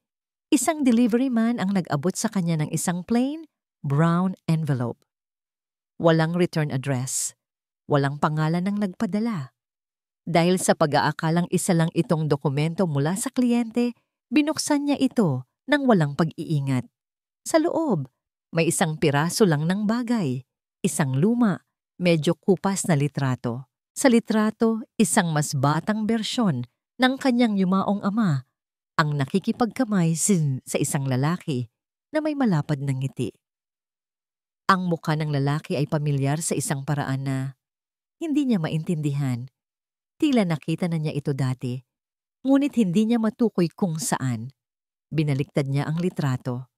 Isang delivery man ang nag-abot sa kanya ng isang plain, brown envelope. Walang return address. Walang pangalan ng nagpadala. Dahil sa pag-aakalang isa lang itong dokumento mula sa kliyente, binuksan niya ito nang walang pag-iingat. Sa loob, may isang piraso lang ng bagay, isang luma, medyo kupas na litrato. Sa litrato, isang mas batang bersyon ng kanyang yumaong ama, ang nakikipagkamay sa isang lalaki na may malapad na ngiti. Ang mukha ng lalaki ay pamilyar sa isang paraan na hindi niya maintindihan. Tila nakita na niya ito dati, ngunit hindi niya matukoy kung saan. Binaliktad niya ang litrato.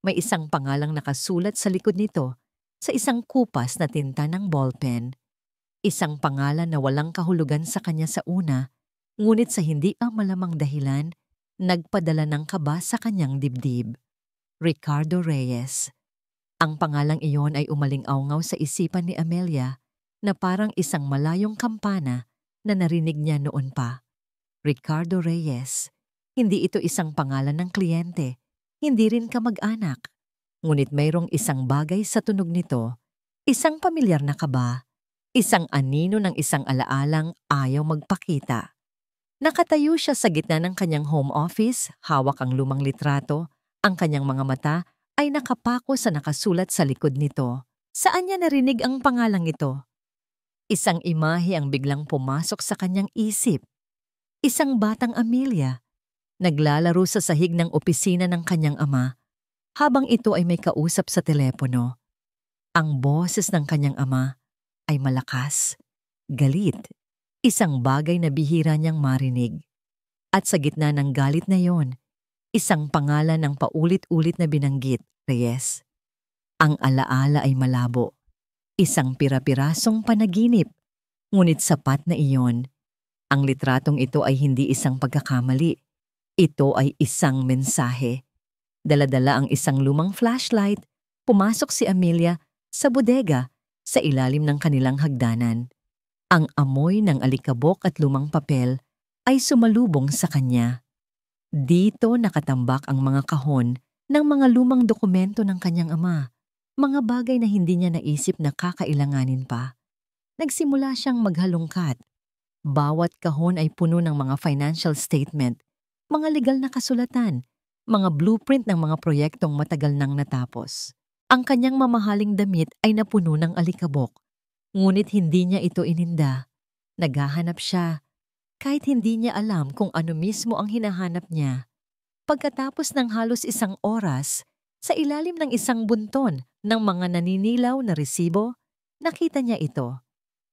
May isang pangalang nakasulat sa likod nito sa isang kupas na tinta ng ballpen. Isang pangalan na walang kahulugan sa kanya sa una, ngunit sa hindi malamang dahilan, nagpadala ng kaba sa kanyang dibdib. Ricardo Reyes. Ang pangalang iyon ay umaling-awngaw sa isipan ni Amelia na parang isang malayong kampana na narinig niya noon pa. Ricardo Reyes. Hindi ito isang pangalan ng kliyente, hindi rin kamag-anak. Ngunit mayroong isang bagay sa tunog nito, isang pamilyar na kaba, isang anino ng isang alaalang ayaw magpakita. Nakatayo siya sa gitna ng kanyang home office, hawak ang lumang litrato, ang kanyang mga mata ay nakapako sa nakasulat sa likod nito. Saan niya narinig ang pangalang ito? Isang imahe ang biglang pumasok sa kanyang isip. Isang batang Amelia, naglalaro sa sahig ng opisina ng kanyang ama, habang ito ay may kausap sa telepono. Ang boses ng kanyang ama ay malakas, galit, isang bagay na bihira niyang marinig. At sa gitna ng galit na yon, isang pangalan ng paulit-ulit na binanggit, Reyes. Ang alaala ay malabo, isang pira-pirasong panaginip, ngunit sapat na iyon. Ang litratong ito ay hindi isang pagkakamali. Ito ay isang mensahe. Dala-dala ang isang lumang flashlight, pumasok si Amelia sa bodega sa ilalim ng kanilang hagdanan. Ang amoy ng alikabok at lumang papel ay sumalubong sa kanya. Dito nakatambak ang mga kahon ng mga lumang dokumento ng kanyang ama, mga bagay na hindi niya naisip na kakailanganin pa. Nagsimula siyang maghalongkat. Bawat kahon ay puno ng mga financial statement, mga legal na kasulatan, mga blueprint ng mga proyektong matagal nang natapos. Ang kanyang mamahaling damit ay napuno ng alikabok, ngunit hindi niya ito ininda. Naghahanap siya, kahit hindi niya alam kung ano mismo ang hinahanap niya. Pagkatapos ng halos isang oras, sa ilalim ng isang bunton ng mga naninilaw na resibo, nakita niya ito.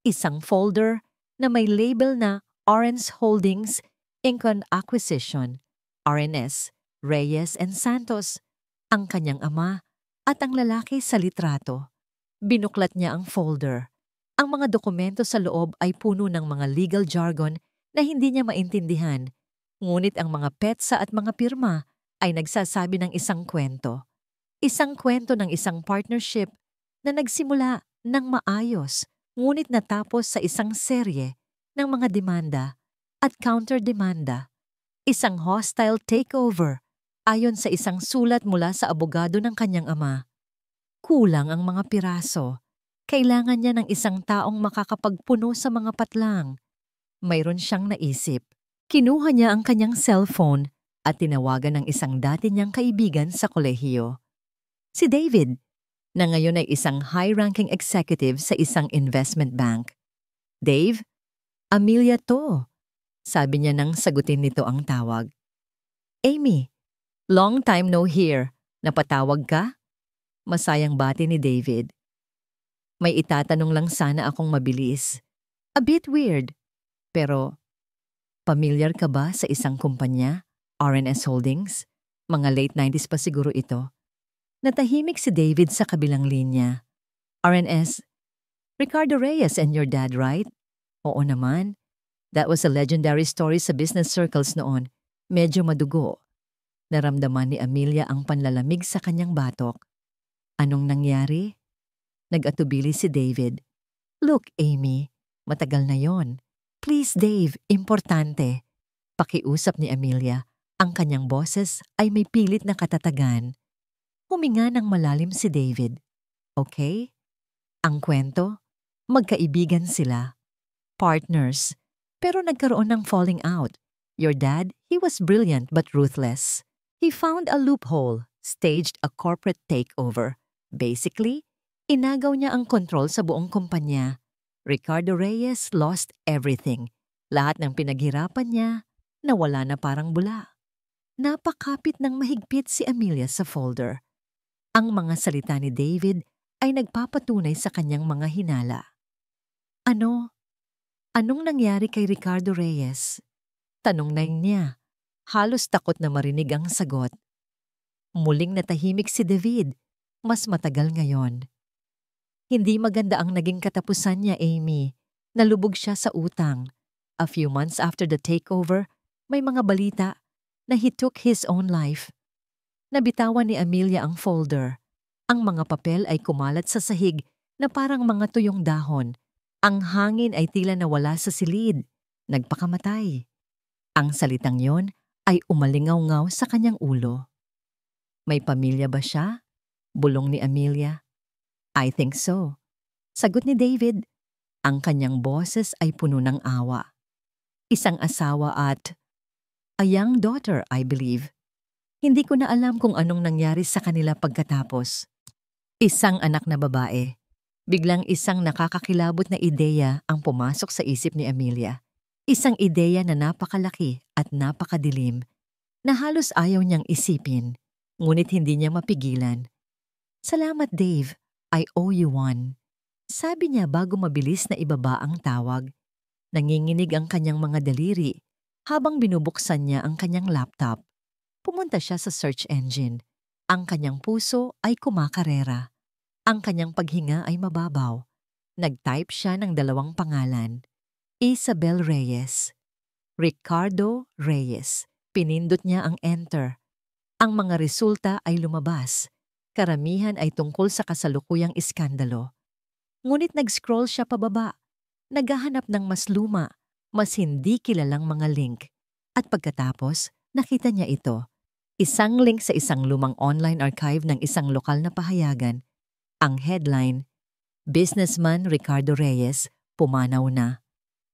Isang folder na may label na Orange Holdings Inc. Acquisition, RNS, Reyes and Santos, ang kanyang ama at ang lalaki sa litrato. Binuklat niya ang folder. Ang mga dokumento sa loob ay puno ng mga legal jargon na hindi niya maintindihan. Ngunit ang mga petsa at mga pirma ay nagsasabi ng isang kwento. Isang kwento ng isang partnership na nagsimula ng maayos, ngunit natapos sa isang serye ng mga demanda at counter-demanda. Isang hostile takeover ayon sa isang sulat mula sa abogado ng kanyang ama. Kulang ang mga piraso. Kailangan niya ng isang taong makakapagpuno sa mga patlang. Mayroon siyang naisip. Kinuha niya ang kanyang cellphone at tinawagan ng isang dati niyang kaibigan sa kolehiyo. Si David, na ngayon ay isang high-ranking executive sa isang investment bank. Dave, Amelia to, sabi niya nang sagutin nito ang tawag. Amy, long time no hear. Napatawag ka? Masayang bati ni David. May itatanong lang sana akong mabilis. A bit weird. Pero, pamilyar ka ba sa isang kumpanya? RNS Holdings? Mga late 90s pa siguro ito. Natahimik si David sa kabilang linya. RNS, Ricardo Reyes and your dad, right? Oo naman. That was a legendary story sa business circles noon. Medyo madugo. Naramdaman ni Amelia ang panlalamig sa kanyang batok. Anong nangyari? Nag-atubili si David. Look, Amy, matagal na yon. Please, Dave, importante. Pakiusap ni Amelia. Ang kanyang boses ay may pilit na katatagan. Huminga ng malalim si David. Okay? Ang kwento? Magkaibigan sila. Partners. Pero nagkaroon ng falling out. Your dad, he was brilliant but ruthless. He found a loophole, staged a corporate takeover. Basically, inagaw niya ang kontrol sa buong kumpanya. Ricardo Reyes lost everything. Lahat ng pinaghirapan niya, nawala na parang bula. Napakapit ng mahigpit si Amelia sa folder. Ang mga salita ni David ay nagpapatunay sa kanyang mga hinala. Ano? Anong nangyari kay Ricardo Reyes? Tanong na niya. Halos takot na marinig ang sagot. Muling natahimik si David. Mas matagal ngayon. Hindi maganda ang naging katapusan niya, Amy. Nalubog siya sa utang. A few months after the takeover, may mga balita na he took his own life. Nabitawan ni Amelia ang folder. Ang mga papel ay kumalat sa sahig na parang mga tuyong dahon. Ang hangin ay tila nawala sa silid. Nagpakamatay. Ang salitang yon ay umalingaw-ngaw sa kanyang ulo. May pamilya ba siya? Bulong ni Amelia. I think so. Sagot ni David. Ang kanyang boses ay puno ng awa. Isang asawa at a young daughter, I believe. Hindi ko na alam kung anong nangyari sa kanila pagkatapos. Isang anak na babae. Biglang isang nakakakilabot na ideya ang pumasok sa isip ni Amelia. Isang ideya na napakalaki at napakadilim, na halos ayaw niyang isipin, ngunit hindi niya mapigilan. Salamat, Dave. I owe you one. Sabi niya bago mabilis na ibaba ang tawag. Nanginginig ang kanyang mga daliri habang binubuksan niya ang kanyang laptop. Pumunta siya sa search engine. Ang kanyang puso ay kumakarera. Ang kanyang paghinga ay mababaw. Nag-type siya ng 2 pangalan. Isabel Reyes. Ricardo Reyes. Pinindot niya ang enter. Ang mga resulta ay lumabas. Karamihan ay tungkol sa kasalukuyang iskandalo. Ngunit nag-scroll siya pababa. Naghahanap ng mas luma, mas hindi kilalang mga link. At pagkatapos, nakita niya ito. Isang link sa isang lumang online archive ng isang lokal na pahayagan. Ang headline, Businessman Ricardo Reyes, pumanaw na.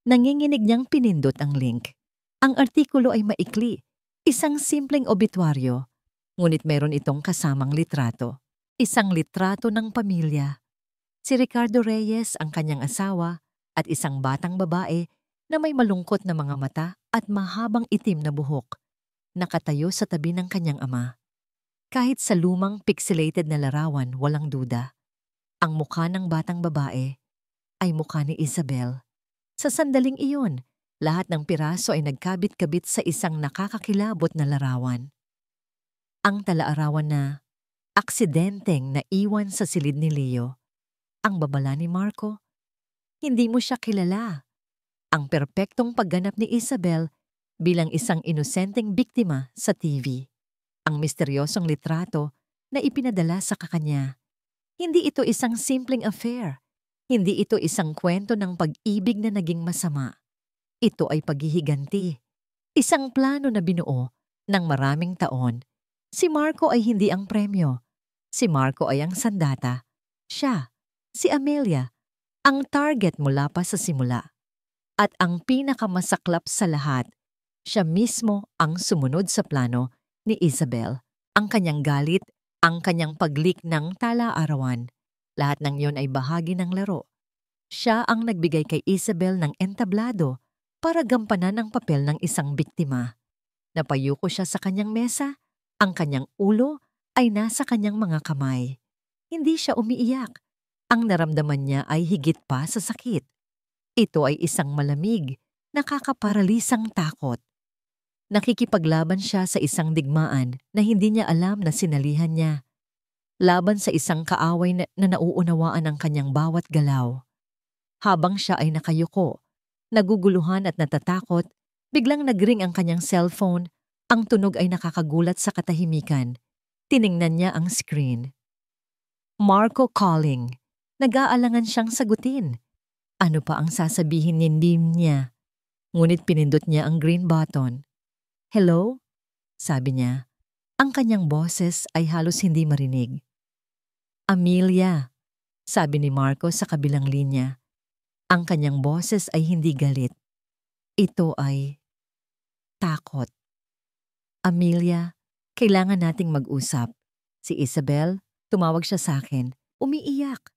Nanginginig niyang pinindot ang link. Ang artikulo ay maikli, isang simpleng obituaryo. Ngunit meron itong kasamang litrato. Isang litrato ng pamilya. Si Ricardo Reyes ang kanyang asawa at isang batang babae na may malungkot na mga mata at mahabang itim na buhok. Nakatayo sa tabi ng kanyang ama. Kahit sa lumang pixelated na larawan, walang duda. Ang mukha ng batang babae ay mukha ni Isabel. Sa sandaling iyon, lahat ng piraso ay nagkabit-kabit sa isang nakakakilabot na larawan. Ang talaarawan na aksidenteng naiwan sa silid ni Leo. Ang babala ni Marco. Hindi mo siya kilala. Ang perpektong pagganap ni Isabel bilang isang inosenteng biktima sa TV. Ang misteryosong litrato na ipinadala sa kakanya. Hindi ito isang simpleng affair. Hindi ito isang kwento ng pag-ibig na naging masama. Ito ay paghihiganti. Isang plano na binuo ng maraming taon. Si Marco ay hindi ang premyo. Si Marco ay ang sandata. Siya, si Amelia, ang target mula pa sa simula. At ang pinakamasaklap sa lahat, siya mismo ang sumunod sa plano ni Isabel. Ang kanyang galit, ang kanyang pag-leak ng tala-arawan. Lahat ng yon ay bahagi ng laro. Siya ang nagbigay kay Isabel ng entablado para gampanan ang papel ng isang biktima. Napayuko siya sa kanyang mesa, ang kanyang ulo ay nasa kanyang mga kamay. Hindi siya umiiyak. Ang naramdaman niya ay higit pa sa sakit. Ito ay isang malamig, nakakaparalisang takot. Nakikipaglaban siya sa isang digmaan na hindi niya alam na sinalihan niya. Laban sa isang kaaway na nauunawaan ang kanyang bawat galaw. Habang siya ay nakayuko, naguguluhan at natatakot, biglang nagring ang kanyang cellphone. Ang tunog ay nakakagulat sa katahimikan. Tiningnan niya ang screen. Marco calling. Nag-aalangan siyang sagutin. Ano pa ang sasabihin niya? Ngunit pinindot niya ang green button. Hello? Sabi niya. Ang kanyang boses ay halos hindi marinig. Amelia, sabi ni Marco sa kabilang linya. Ang kanyang boses ay hindi galit. Ito ay takot. Amelia, kailangan nating mag-usap. Si Isabel, tumawag siya sa akin, umiiyak.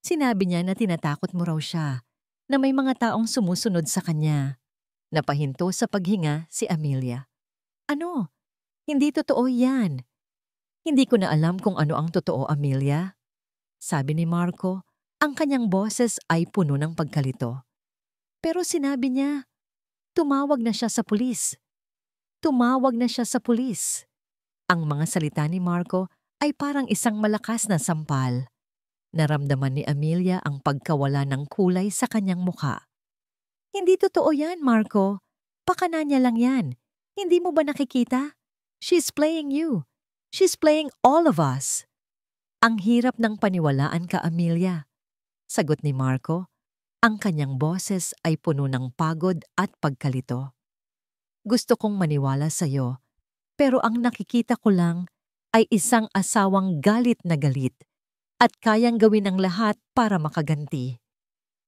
Sinabi niya na tinatakot mo raw siya, na may mga taong sumusunod sa kanya. Napahinto sa paghinga si Amelia. Ano? Hindi totoo yan. Hindi ko na alam kung ano ang totoo, Amelia. Sabi ni Marco, ang kanyang boses ay puno ng pagkalito. Pero sinabi niya, tumawag na siya sa pulis. Tumawag na siya sa pulis. Ang mga salita ni Marco ay parang isang malakas na sampal. Naramdaman ni Amelia ang pagkawala ng kulay sa kanyang mukha. Hindi totoo yan, Marco. Pakana niya lang yan. Hindi mo ba nakikita? She's playing you. She's playing all of us. Ang hirap ng paniwalaan ka, Amelia. Sagot ni Marco. Ang kanyang boses ay puno ng pagod at pagkalito. Gusto kong maniwala sa'yo, pero ang nakikita ko lang ay isang asawang galit na galit at kayang gawin ang lahat para makaganti.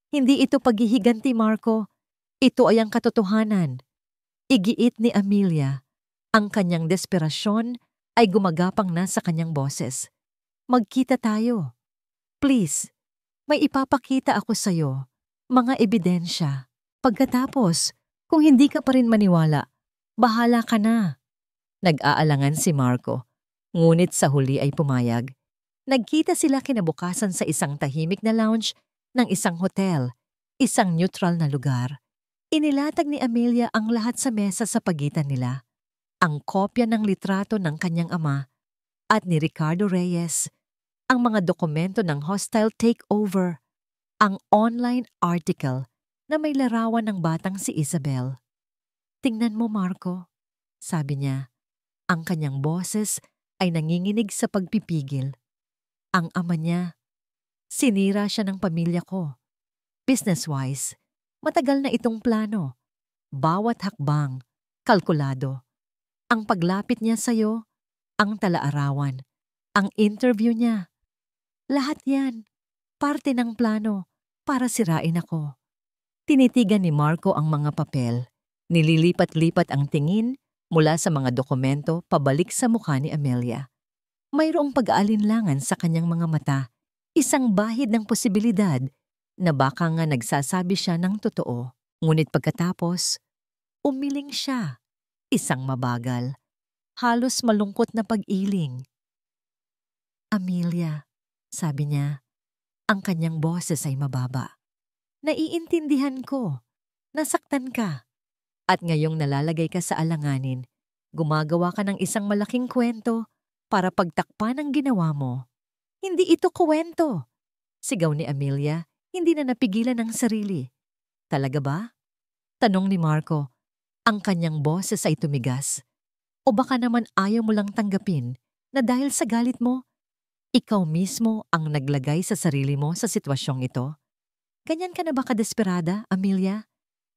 Hindi ito paghihiganti, Marco. Ito ay ang katotohanan. Igiit ni Amelia. Ang kanyang desperasyon ay gumagapang na sa kanyang boses. Magkita tayo. Please, may ipapakita ako sa'yo. Mga ebidensya. Pagkatapos, kung hindi ka pa rin maniwala, bahala ka na. Nag-aalangan si Marco, ngunit sa huli ay pumayag. Nagkita sila kinabukasan sa isang tahimik na lounge ng isang hotel, isang neutral na lugar. Inilatag ni Amelia ang lahat sa mesa sa pagitan nila. Ang kopya ng litrato ng kanyang ama at ni Ricardo Reyes, ang mga dokumento ng hostile takeover, ang online article na may larawan ng batang si Isabel. Tingnan mo, Marco, sabi niya. Ang kanyang boses ay nanginginig sa pagpipigil. Ang ama niya, sinira siya ng pamilya ko. Business-wise, matagal na itong plano. Bawat hakbang, kalkulado. Ang paglapit niya sa'yo, ang talaarawan, ang interview niya. Lahat yan, parte ng plano para sirain ako. Tinitigan ni Marco ang mga papel. Nililipat-lipat ang tingin mula sa mga dokumento pabalik sa mukha ni Amelia. Mayroong pag-aalinlangan sa kanyang mga mata, isang bahid ng posibilidad na baka nga nagsasabi siya ng totoo. Ngunit pagkatapos, umiling siya, isang mabagal, halos malungkot na pag-iling. Amelia, sabi niya, ang kanyang boses ay mababa. Naiintindihan ko, nasaktan ka, at ngayong nalalagay ka sa alanganin, gumagawa ka ng isang malaking kwento para pagtakpan ang ginawa mo. Hindi ito kwento. Sigaw ni Amelia, hindi na napigilan ng sarili. Talaga ba? Tanong ni Marco. Ang kanyang boses ay tumigas. O baka naman ayaw mo lang tanggapin na dahil sa galit mo, ikaw mismo ang naglagay sa sarili mo sa sitwasyong ito? Ganyan ka na ba kadesperada, Amelia?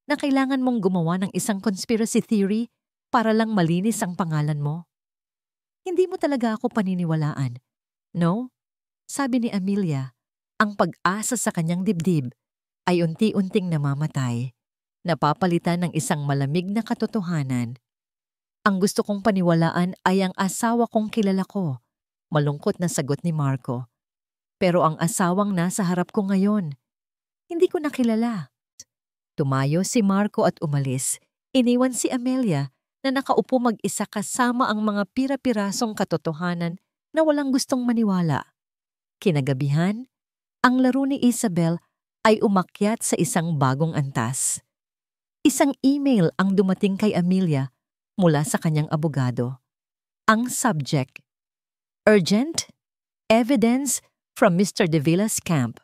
Na kailangan mong gumawa ng isang conspiracy theory para lang malinis ang pangalan mo? Hindi mo talaga ako paniniwalaan. No? Sabi ni Amelia, ang pag-asa sa kanyang dibdib ay unti-unting namamatay, napapalitan ng isang malamig na katotohanan. Ang gusto kong paniwalaan ay ang asawa kong kilala ko, malungkot na sagot ni Marco. Pero ang asawang nasa harap ko ngayon, hindi ko nakilala. Tumayo si Marco at umalis. Iniwan si Amelia na nakaupo mag-isa kasama ang mga pira-pirasong katotohanan na walang gustong maniwala. Kinagabihan, ang laro ni Isabel ay umakyat sa isang bagong antas. Isang email ang dumating kay Amelia mula sa kanyang abogado. Ang subject, Urgent Evidence from Mr. De Villa's Camp.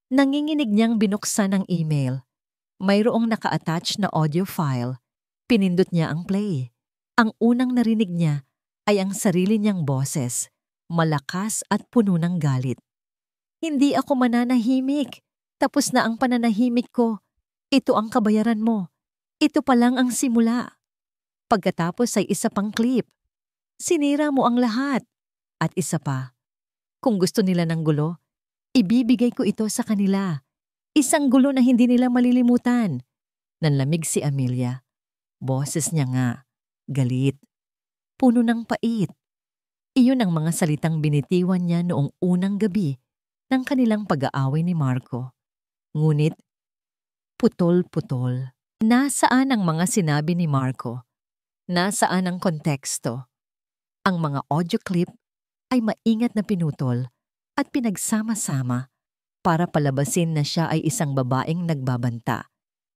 Nanginginig niyang binuksan ang email. Mayroong naka-attach na audio file. Pinindot niya ang play. Ang unang narinig niya ay ang sarili niyang boses, malakas at puno ng galit. Hindi ako mananahimik. Tapos na ang pananahimik ko. Ito ang kabayaran mo. Ito pa lang ang simula. Pagkatapos ay isa pang clip. Sinira mo ang lahat. At isa pa. Kung gusto nila ng gulo, ibibigay ko ito sa kanila. Isang gulo na hindi nila malilimutan. Nanlamig si Amelia. Boses niya nga. Galit. Puno ng pait. Iyon ang mga salitang binitiwan niya noong unang gabi ng kanilang pag-aaway ni Marco. Ngunit, putol-putol. Nasaan ang mga sinabi ni Marco? Nasaan ang konteksto? Ang mga audio clip ay maingat na pinutol at pinagsama-sama para palabasin na siya ay isang babaeng nagbabanta,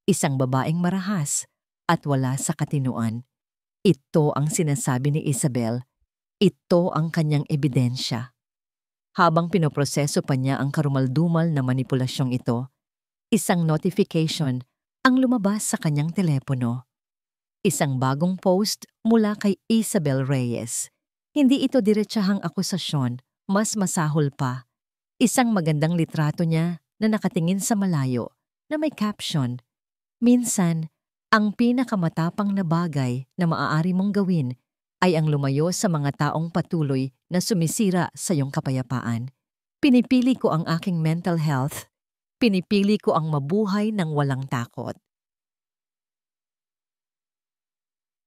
isang babaeng marahas at wala sa katinuan. Ito ang sinasabi ni Isabel. Ito ang kanyang ebidensya. Habang pinoproseso pa niya ang karumaldumal na manipulasyong ito, isang notification ang lumabas sa kanyang telepono. Isang bagong post mula kay Isabel Reyes. Hindi ito diretsahang akusasyon, mas masahol pa. Isang magandang litrato niya na nakatingin sa malayo na may caption, "Minsan, ang pinakamatapang na bagay na maaari mong gawin ay ang lumayo sa mga taong patuloy na sumisira sa iyong kapayapaan. Pinipili ko ang aking mental health. Pinipili ko ang mabuhay ng walang takot."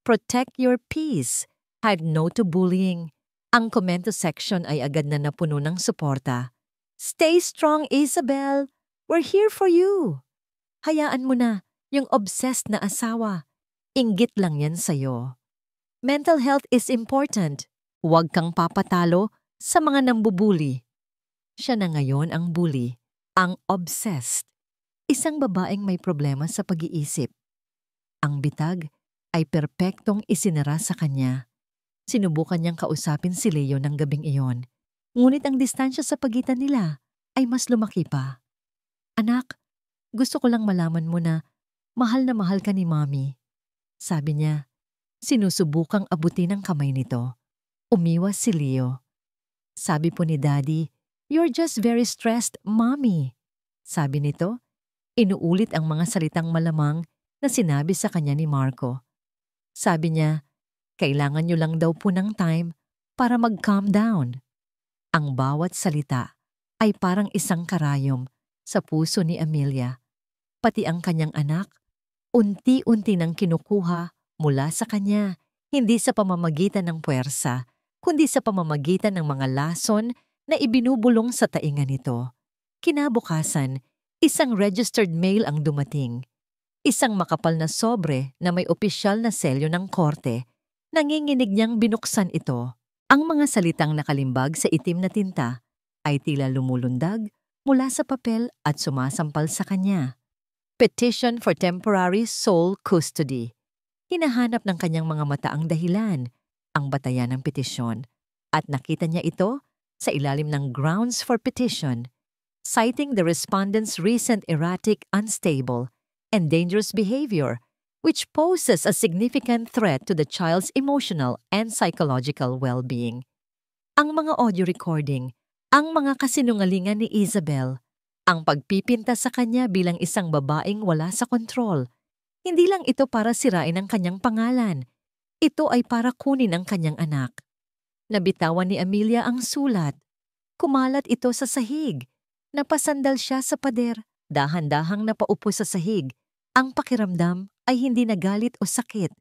Protect your peace. Had no to bullying. Ang komento section ay agad na napuno ng suporta. Stay strong, Isabel. We're here for you. Hayaan mo na yung obsessed na asawa. Inggit lang yan sa'yo. Mental health is important. Huwag kang papatalo sa mga nambubuli. Siya na ngayon ang bully, ang obsessed. Isang babaeng may problema sa pag-iisip. Ang bitag ay perpektong isinara sa kanya. Sinubukan niyang kausapin si Leo ng gabing iyon. Ngunit ang distansya sa pagitan nila ay mas lumaki pa. Anak, gusto ko lang malaman mo na mahal ka ni Mommy. Sabi niya, sinusubukang abutin ang kamay nito. Umiwas si Leo. Sabi po ni Daddy, "You're just very stressed, Mommy." Sabi nito, inuulit ang mga salitang malamang na sinabi sa kanya ni Marco. Sabi niya, kailangan niyo lang daw po ng time para mag-calm down. Ang bawat salita ay parang isang karayom sa puso ni Amelia. Pati ang kanyang anak, unti-unti nang kinukuha mula sa kanya, hindi sa pamamagitan ng puwersa, kundi sa pamamagitan ng mga lason na ibinubulong sa tainga nito. Kinabukasan, isang registered mail ang dumating. Isang makapal na sobre na may opisyal na selyo ng korte. Nanginginig niyang binuksan ito. Ang mga salitang nakalimbag sa itim na tinta ay tila lumulundag mula sa papel at sumasampal sa kanya. Petition for temporary sole custody. Hinahanap ng kanyang mga mata ang dahilan, ang batayan ng petisyon, at nakita niya ito sa ilalim ng grounds for petition. citing the respondent's recent erratic, unstable, and dangerous behavior, which poses a significant threat to the child's emotional and psychological well-being. Ang mga audio recording, ang mga kasinungalingan ni Isabel, ang pagpipinta sa kanya bilang isang babaeng wala sa kontrol. Hindi lang ito para sirain ang kanyang pangalan. Ito ay para kunin ang kanyang anak. Nabitawan ni Amelia ang sulat. Kumalat ito sa sahig. Napasandal siya sa pader. Dahan-dahang napaupo sa sahig. Ang pakiramdam ay hindi nagalit o sakit.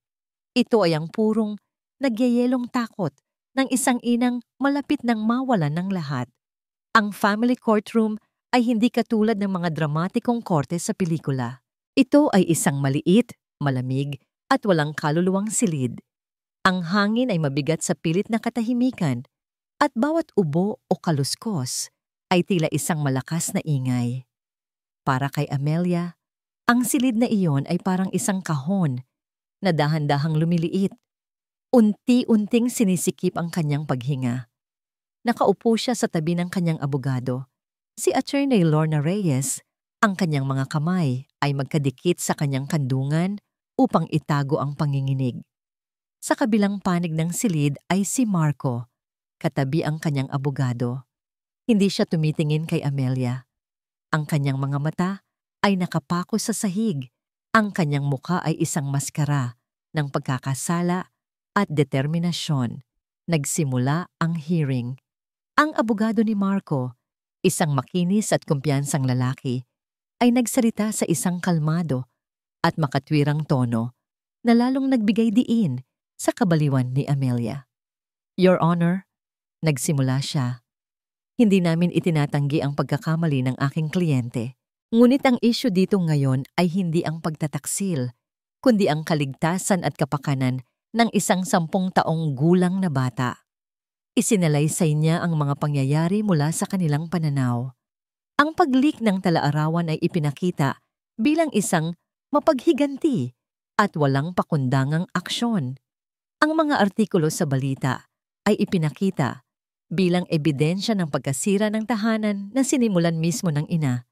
Ito ay ang purong, nagyayelong takot ng isang inang malapit nang mawalan ng lahat. Ang family courtroom ay hindi katulad ng mga dramatikong korte sa pelikula. Ito ay isang maliit, malamig, at walang kaluluwang silid. Ang hangin ay mabigat sa pilit na katahimikan at bawat ubo o kaluskos ay tila isang malakas na ingay. Para kay Amelia, ang silid na iyon ay parang isang kahon na dahan-dahang lumiliit. Unti-unting sinisikip ang kanyang paghinga. Nakaupo siya sa tabi ng kanyang abogado. Si Attorney Lorna Reyes, ang kanyang mga kamay ay magkadikit sa kanyang kandungan upang itago ang panginginig. Sa kabilang panig ng silid ay si Marco, katabi ang kanyang abogado. Hindi siya tumitingin kay Amelia. Ang kanyang mga mata ay nakapako sa sahig. Ang kanyang muka ay isang maskara ng pagkakasala at determinasyon. Nagsimula ang hearing. Ang abogado ni Marco, isang makinis at kumpiyansang lalaki, ay nagsalita sa isang kalmado at makatwirang tono na lalong nagbigay diin sa kabaliwan ni Amelia. Your Honor, nagsimula siya. Hindi namin itinatanggi ang pagkakamali ng aking kliyente. Ngunit ang issue dito ngayon ay hindi ang pagtataksil, kundi ang kaligtasan at kapakanan ng isang 10 taong gulang na bata. Isinalaysay niya ang mga pangyayari mula sa kanilang pananaw. Ang pag-leak ng talaarawan ay ipinakita bilang isang mapaghiganti at walang pakundangang aksyon. Ang mga artikulo sa balita ay ipinakita bilang ebidensya ng pagkasira ng tahanan na sinimulan mismo ng ina.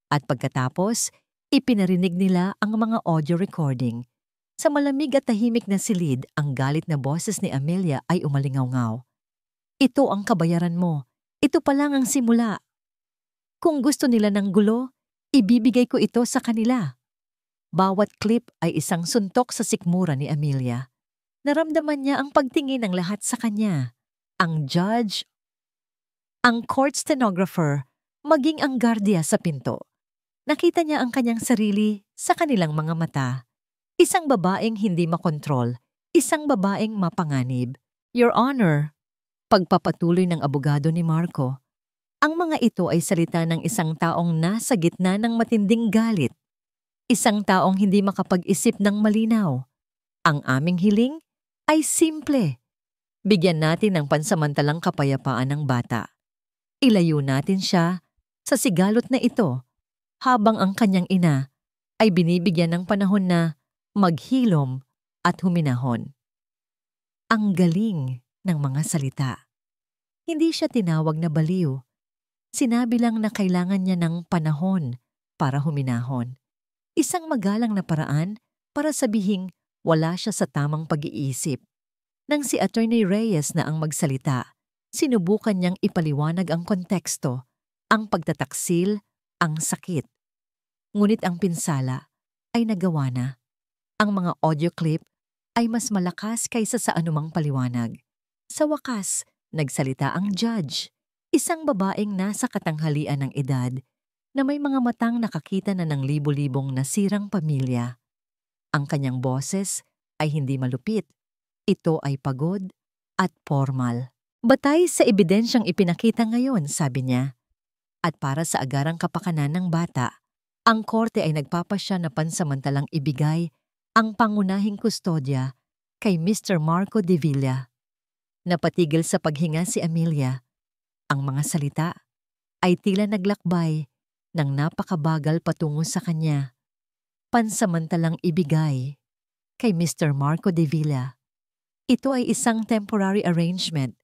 At pagkatapos, ipinarinig nila ang mga audio recording. Sa malamig at tahimik na silid, ang galit na boses ni Amelia ay umalingaw-ngaw. Ito ang kabayaran mo. Ito pa lang ang simula. Kung gusto nila ng gulo, ibibigay ko ito sa kanila. Bawat clip ay isang suntok sa sikmura ni Amelia. Naramdaman niya ang pagtingin ng lahat sa kanya. Ang judge, ang court stenographer, maging ang guardia sa pinto. Nakita niya ang kanyang sarili sa kanilang mga mata. Isang babaeng hindi makontrol, isang babaeng mapanganib. Your Honor, pagpapatuloy ng abogado ni Marco, ang mga ito ay salita ng isang taong nasa gitna ng matinding galit. Isang taong hindi makapag-isip ng malinaw. Ang aming hiling ay simple. Bigyan natin ng pansamantalang kapayapaan ng bata. Ilayo natin siya sa sigalot na ito habang ang kanyang ina ay binibigyan ng panahon na maghilom at huminahon. Ang galing ng mga salita. Hindi siya tinawag na baliw. Sinabi lang na kailangan niya ng panahon para huminahon. Isang magalang na paraan para sabihing wala siya sa tamang pag-iisip. Nang si Attorney Reyes na ang magsalita, sinubukan niyang ipaliwanag ang konteksto, ang pagtataksil, ang sakit. Ngunit ang pinsala ay nagawa na. Ang mga audio clip ay mas malakas kaysa sa anumang paliwanag. Sa wakas, nagsalita ang judge, isang babaeng nasa katanghalian ng edad na may mga matang nakakita na ng libo-libong nasirang pamilya. Ang kanyang boses ay hindi malupit. Ito ay pagod at formal. Batay sa ebidensyang ipinakita ngayon, sabi niya. At para sa agarang kapakanan ng bata, ang korte ay nagpapasya na pansamantalang ibigay ang pangunahing kustodya kay Mr. Marco de Villa. Napatigil sa paghinga si Amelia. Ang mga salita ay tila naglakbay ng napakabagal patungo sa kanya. Pansamantalang ibigay kay Mr. Marco de Villa. Ito ay isang temporary arrangement,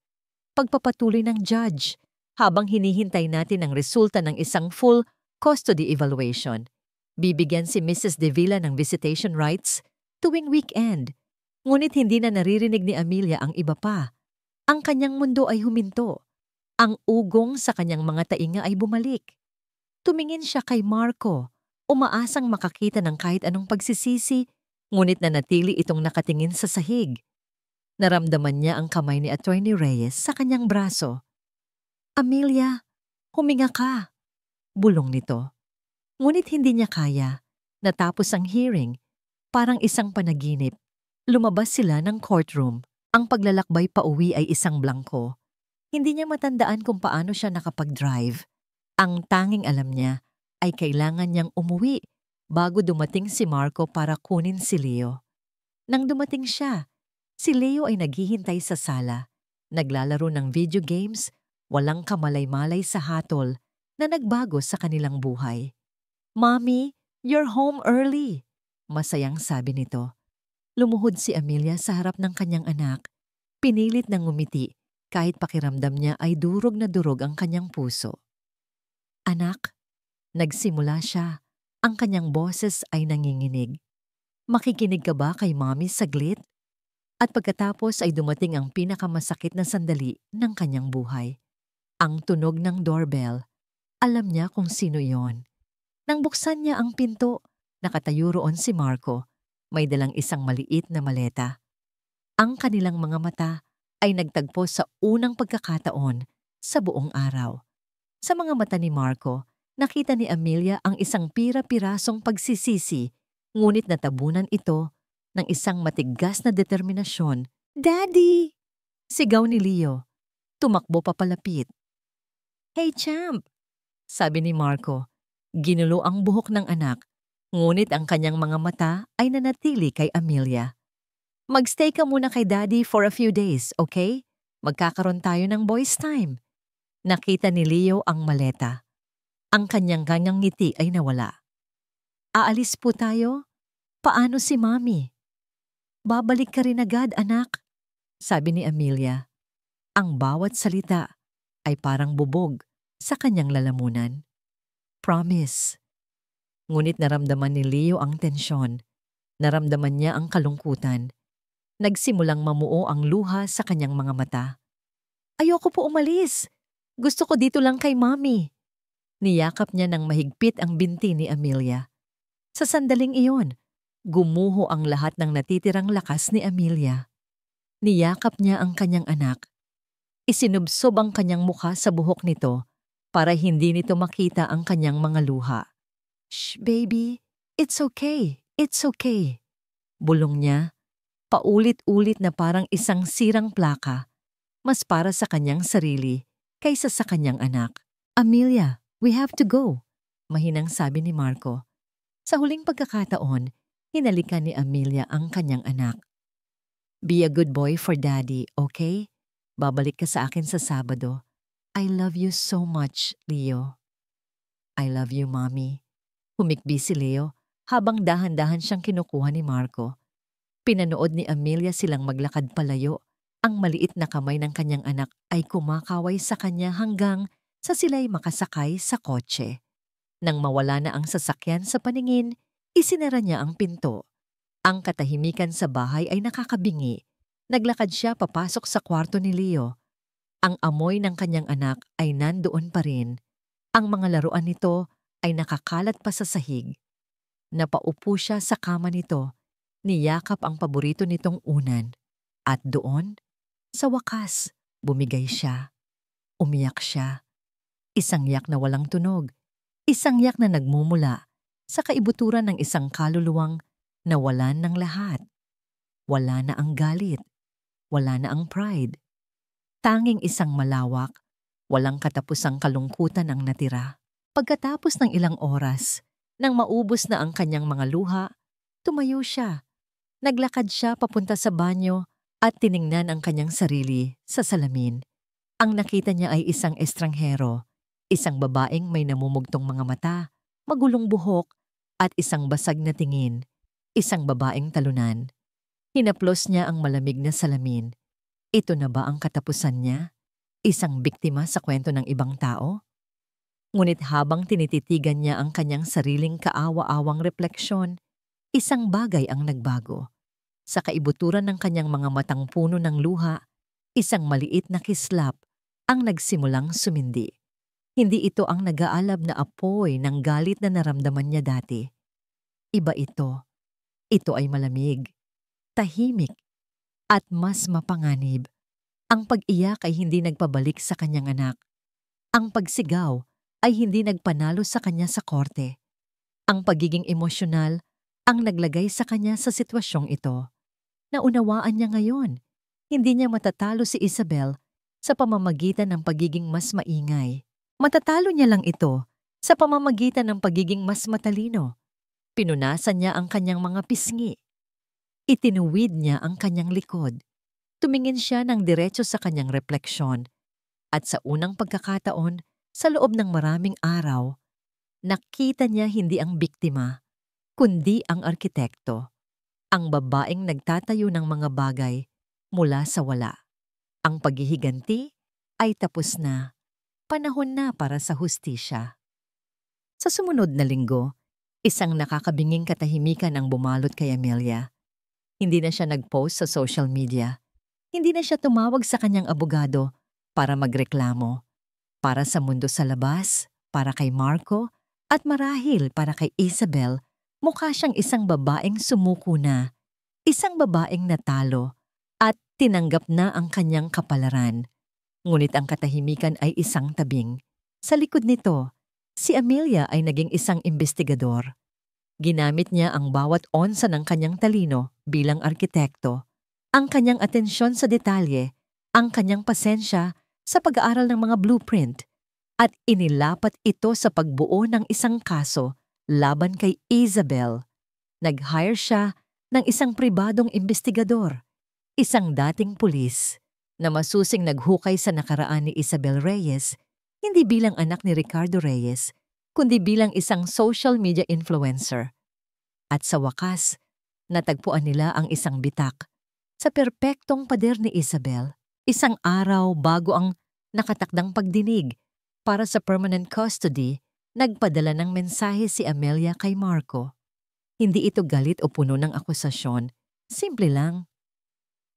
pagpapatuloy ng judge Habang hinihintay natin ang resulta ng isang full custody evaluation, bibigyan si Mrs. De Villa ng visitation rights tuwing weekend. Ngunit hindi na naririnig ni Amelia ang iba pa. Ang kanyang mundo ay huminto. Ang ugong sa kanyang mga tainga ay bumalik. Tumingin siya kay Marco, umaasang makakita ng kahit anong pagsisisi, ngunit nanatili itong nakatingin sa sahig. Naramdaman niya ang kamay ni Attorney Reyes sa kanyang braso. "Amelia, huminga ka," bulong nito. Ngunit hindi niya kaya. Natapos ang hearing, parang isang panaginip. Lumabas sila ng courtroom. Ang paglalakbay pauwi ay isang blangko. Hindi niya matandaan kung paano siya nakapag-drive. Ang tanging alam niya ay kailangan niyang umuwi bago dumating si Marco para kunin si Leo. Nang dumating siya, si Leo ay naghihintay sa sala, naglalaro ng video games, walang kamalay-malay sa hatol na nagbago sa kanilang buhay. "Mommy, you're home early," masayang sabi nito. Lumuhod si Amelia sa harap ng kanyang anak. Pinilit ng ngumiti kahit pakiramdam niya ay durog na durog ang kanyang puso. "Anak," nagsimula siya. Ang kanyang boses ay nanginginig. "Makikinig ka ba kay Mommy saglit?" At pagkatapos ay dumating ang pinakamasakit na sandali ng kanyang buhay. Ang tunog ng doorbell. Alam niya kung sino iyon. Nang buksan niya ang pinto, nakatayo roon si Marco. May dalang isang maliit na maleta. Ang kanilang mga mata ay nagtagpo sa unang pagkakataon sa buong araw. Sa mga mata ni Marco, nakita ni Amelia ang isang pira-pirasong pagsisisi, ngunit natabunan ito ng isang matigas na determinasyon. "Daddy!" sigaw ni Leo. Tumakbo papalapit. "Hey, champ!" sabi ni Marco. Ginulo ang buhok ng anak, ngunit ang kanyang mga mata ay nanatili kay Amelia. "Magstay ka muna kay Daddy for a few days, okay? Magkakaroon tayo ng boys' time." Nakita ni Leo ang maleta. Ang kanyang ngiti ay nawala. "Aalis po tayo? Paano si Mommy?" "Babalik ka rin agad, anak," sabi ni Amelia. Ang bawat salita ay parang bubog sa kanyang lalamunan. "Promise." Ngunit naramdaman ni Leo ang tensyon. Naramdaman niya ang kalungkutan. Nagsimulang mamuo ang luha sa kanyang mga mata. "Ayoko po umalis. Gusto ko dito lang kay Mommy." Niyakap niya ng mahigpit ang binti ni Amelia. Sa sandaling iyon, gumuho ang lahat ng natitirang lakas ni Amelia. Niyakap niya ang kanyang anak. Isinubsob ang kanyang mukha sa buhok nito para hindi nito makita ang kanyang mga luha. "Shh, baby. It's okay. It's okay." Bulong niya, paulit-ulit na parang isang sirang plaka, mas para sa kanyang sarili kaysa sa kanyang anak. "Amelia, we have to go," mahinang sabi ni Marco. Sa huling pagkakataon, hinalikan ni Amelia ang kanyang anak. "Be a good boy for Daddy, okay? Babalik ka sa akin sa Sabado. I love you so much, Leo." "I love you, Mommy." Humikbi si Leo habang dahan-dahan siyang kinukuha ni Marco. Pinanood ni Amelia silang maglakad palayo. Ang maliit na kamay ng kanyang anak ay kumakaway sa kanya hanggang sa sila'y makasakay sa kotse. Nang mawala na ang sasakyan sa paningin, isinara niya ang pinto. Ang katahimikan sa bahay ay nakakabingi. Naglakad siya papasok sa kwarto ni Leo. Ang amoy ng kanyang anak ay nandoon pa rin. Ang mga laruan nito ay nakakalat pa sa sahig. Napaupo siya sa kama nito, niyakap ang paborito nitong unan. At doon, sa wakas, bumigay siya. Umiyak siya. Isang yak na walang tunog. Isang yak na nagmumula sa kaibuturan ng isang kaluluwang nawalan ng lahat. Wala na ang galit. Wala na ang pride. Tanging isang malawak, walang katapusang kalungkutan ang natira. Pagkatapos ng ilang oras, nang maubos na ang kanyang mga luha, tumayo siya. Naglakad siya papunta sa banyo at tiningnan ang kanyang sarili sa salamin. Ang nakita niya ay isang estranghero, isang babaeng may namumugtong mga mata, magulong buhok, at isang basag na tingin, isang babaeng talunan. Hinaplos niya ang malamig na salamin. Ito na ba ang katapusan niya? Isang biktima sa kwento ng ibang tao? Ngunit habang tinititigan niya ang kanyang sariling kaawa-awang refleksyon, isang bagay ang nagbago. Sa kaibuturan ng kanyang mga matang puno ng luha, isang maliit na kislap ang nagsimulang sumindi. Hindi ito ang nag-aalab na apoy ng galit na naramdaman niya dati. Iba ito. Ito ay malamig, tahimik, at mas mapanganib. Ang pag-iyak ay hindi nagpabalik sa kanyang anak. Ang pagsigaw ay hindi nagpanalo sa kanya sa korte. Ang pagiging emosyonal ang naglagay sa kanya sa sitwasyong ito. Naunawaan niya ngayon. Hindi niya matatalo si Isabel sa pamamagitan ng pagiging mas maingay. Matatalo niya lang ito sa pamamagitan ng pagiging mas matalino. Pinunasan niya ang kanyang mga pisngi. Itinuwid niya ang kanyang likod. Tumingin siya ng diretso sa kanyang refleksyon. At sa unang pagkakataon, sa loob ng maraming araw, nakita niya hindi ang biktima, kundi ang arkitekto. Ang babaeng nagtatayo ng mga bagay mula sa wala. Ang paghihiganti ay tapos na. Panahon na para sa hustisya. Sa sumunod na linggo, isang nakakabinging katahimikan ang bumalot kay Amelia. Hindi na siya nag-post sa social media. Hindi na siya tumawag sa kanyang abogado para magreklamo. Para sa mundo sa labas, para kay Marco, at marahil para kay Isabel, mukha siyang isang babaeng sumuko na. Isang babaeng natalo at tinanggap na ang kanyang kapalaran. Ngunit ang katahimikan ay isang tabing. Sa likod nito, si Amelia ay naging isang investigador. Ginamit niya ang bawat onsa ng kanyang talino bilang arkitekto, ang kanyang atensyon sa detalye, ang kanyang pasensya sa pag-aaral ng mga blueprint, at inilapat ito sa pagbuo ng isang kaso laban kay Isabel. Nag-hire siya ng isang pribadong investigador, isang dating pulis, na masusing naghukay sa nakaraan ni Isabel Reyes, hindi bilang anak ni Ricardo Reyes, kundi bilang isang social media influencer. At sa wakas, natagpuan nila ang isang bitak sa perpektong pader ni Isabel, isang araw bago ang nakatakdang pagdinig para sa permanent custody. Nagpadala ng mensahe si Amelia kay Marco. Hindi ito galit o puno ng akusasyon. Simple lang.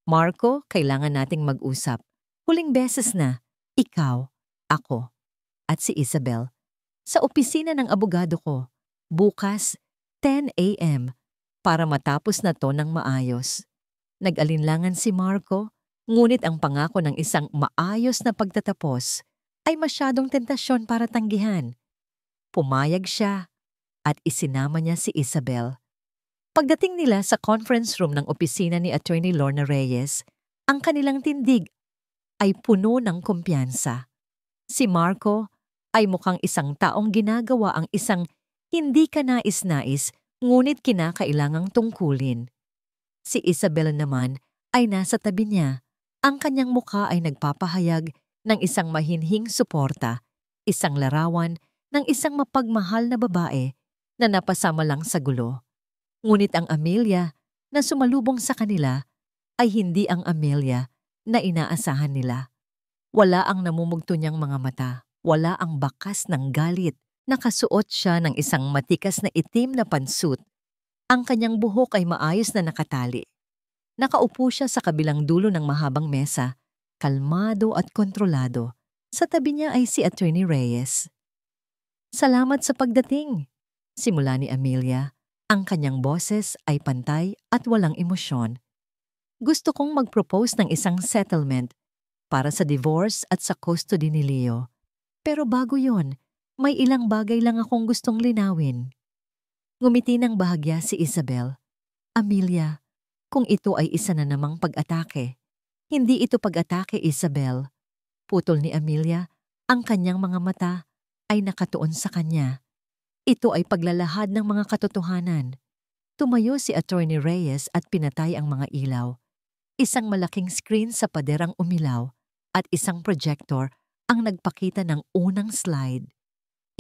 Marco, kailangan nating mag-usap. Huling beses na, ikaw, ako, at si Isabel. Sa opisina ng abogado ko, bukas, 10 a.m., para matapos na to ng maayos. Nag-alinlangan si Marco, ngunit ang pangako ng isang maayos na pagtatapos ay masyadong tentasyon para tanggihan. Pumayag siya at isinama niya si Isabel. Pagdating nila sa conference room ng opisina ni Attorney Lorna Reyes, ang kanilang tindig ay puno ng kumpiyansa. Si Marco ay mukhang isang taong ginagawa ang isang hindi kanais-nais ngunit kinakailangang tungkulin. Si Isabel naman ay nasa tabi niya. Ang kanyang mukha ay nagpapahayag ng isang mahinhing suporta, isang larawan ng isang mapagmahal na babae na napasama lang sa gulo. Ngunit ang Amelia na sumalubong sa kanila ay hindi ang Amelia na inaasahan nila. Wala ang namumugto niyang mga mata, wala ang bakas ng galit. Nakasuot siya ng isang matikas na itim na pantsuit. Ang kanyang buhok ay maayos na nakatali. Nakaupo siya sa kabilang dulo ng mahabang mesa, kalmado at kontrolado. Sa tabi niya ay si Attorney Reyes. Salamat sa pagdating, simula ni Amelia. Ang kanyang boses ay pantay at walang emosyon. Gusto kong mag-propose ng isang settlement para sa divorce at sa custody ni Leo. Pero bago yon, may ilang bagay lang akong gustong linawin. Ngumiti ng bahagya si Isabel. Amelia, kung ito ay isa na namang pag-atake, hindi ito pag-atake, Isabel. Putol ni Amelia, ang kanyang mga mata ay nakatuon sa kanya. Ito ay paglalahad ng mga katotohanan. Tumayo si Attorney Reyes at pinatay ang mga ilaw. Isang malaking screen sa pader ang umilaw at isang projector ang nagpakita ng unang slide.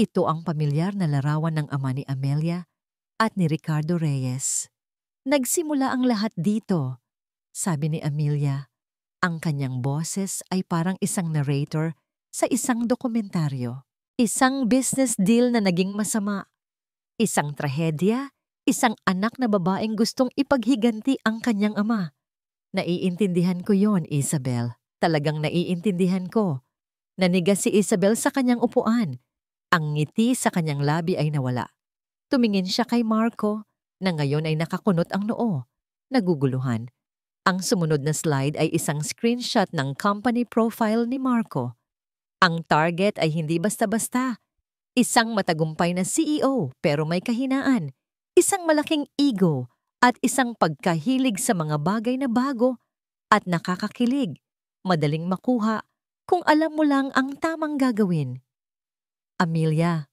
Ito ang pamilyar na larawan ng ama ni Amelia at ni Ricardo Reyes. Nagsimula ang lahat dito, sabi ni Amelia. Ang kanyang boses ay parang isang narrator sa isang dokumentaryo. Isang business deal na naging masama. Isang trahedya, isang anak na babaeng gustong ipaghiganti ang kanyang ama. Naiintindihan ko yon, Isabel. Talagang naiintindihan ko. Nanigas si Isabel sa kanyang upuan. Ang ngiti sa kanyang labi ay nawala. Tumingin siya kay Marco, na ngayon ay nakakunot ang noo. Naguguluhan. Ang sumunod na slide ay isang screenshot ng company profile ni Marco. Ang target ay hindi basta-basta. Isang matagumpay na CEO pero may kahinaan. Isang malaking ego at isang pagkahilig sa mga bagay na bago at nakakakilig. Madaling makuha kung alam mo lang ang tamang gagawin. Amelia,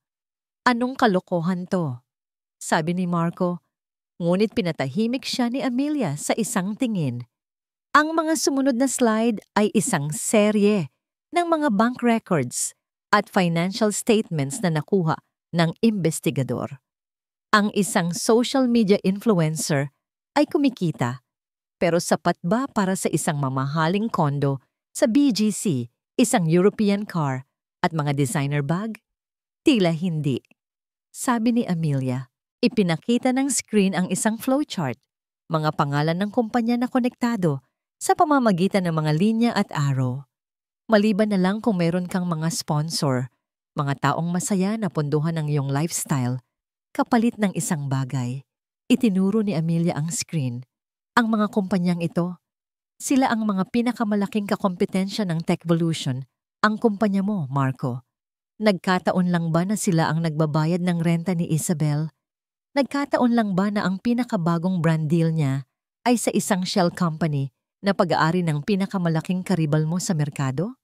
anong kalokohan to? Sabi ni Marco, ngunit pinatahimik siya ni Amelia sa isang tingin. Ang mga sumunod na slide ay isang serye ng mga bank records at financial statements na nakuha ng investigador. Ang isang social media influencer ay kumikita, pero sapat ba para sa isang mamahaling kondo sa BGC, isang European car at mga designer bag? Tila hindi. Sabi ni Amelia, ipinakita ng screen ang isang flowchart, mga pangalan ng kumpanya na konektado sa pamamagitan ng mga linya at arrow. Maliban na lang kung meron kang mga sponsor, mga taong masaya na punduhan ng iyong lifestyle, kapalit ng isang bagay. Itinuro ni Amelia ang screen. Ang mga kumpanyang ito, sila ang mga pinakamalaking kakompetensya ng Techvolution, ang kumpanya mo, Marco. Nagkataon lang ba na sila ang nagbabayad ng renta ni Isabel? Nagkataon lang ba na ang pinakabagong brand deal niya ay sa isang shell company na pag-aari ng pinakamalaking karibal mo sa merkado?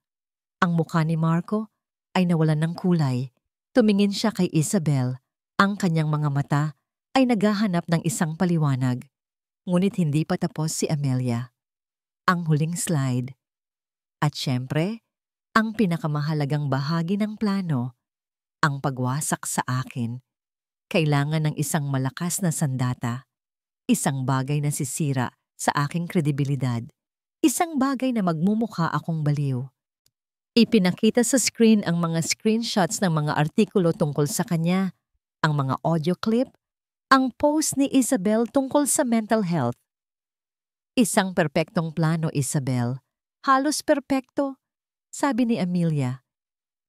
Ang mukha ni Marco ay nawalan ng kulay. Tumingin siya kay Isabel. Ang kanyang mga mata ay naghahanap ng isang paliwanag. Ngunit hindi pa tapos si Amelia. Ang huling slide. At syempre, ang pinakamahalagang bahagi ng plano, ang pagwasak sa akin. Kailangan ng isang malakas na sandata. Isang bagay na sisira sa aking kredibilidad. Isang bagay na magmumukha akong baliw. Ipinakita sa screen ang mga screenshots ng mga artikulo tungkol sa kanya, ang mga audio clip, ang post ni Isabel tungkol sa mental health. Isang perpektong plano, Isabel. Halos perpekto, sabi ni Amelia.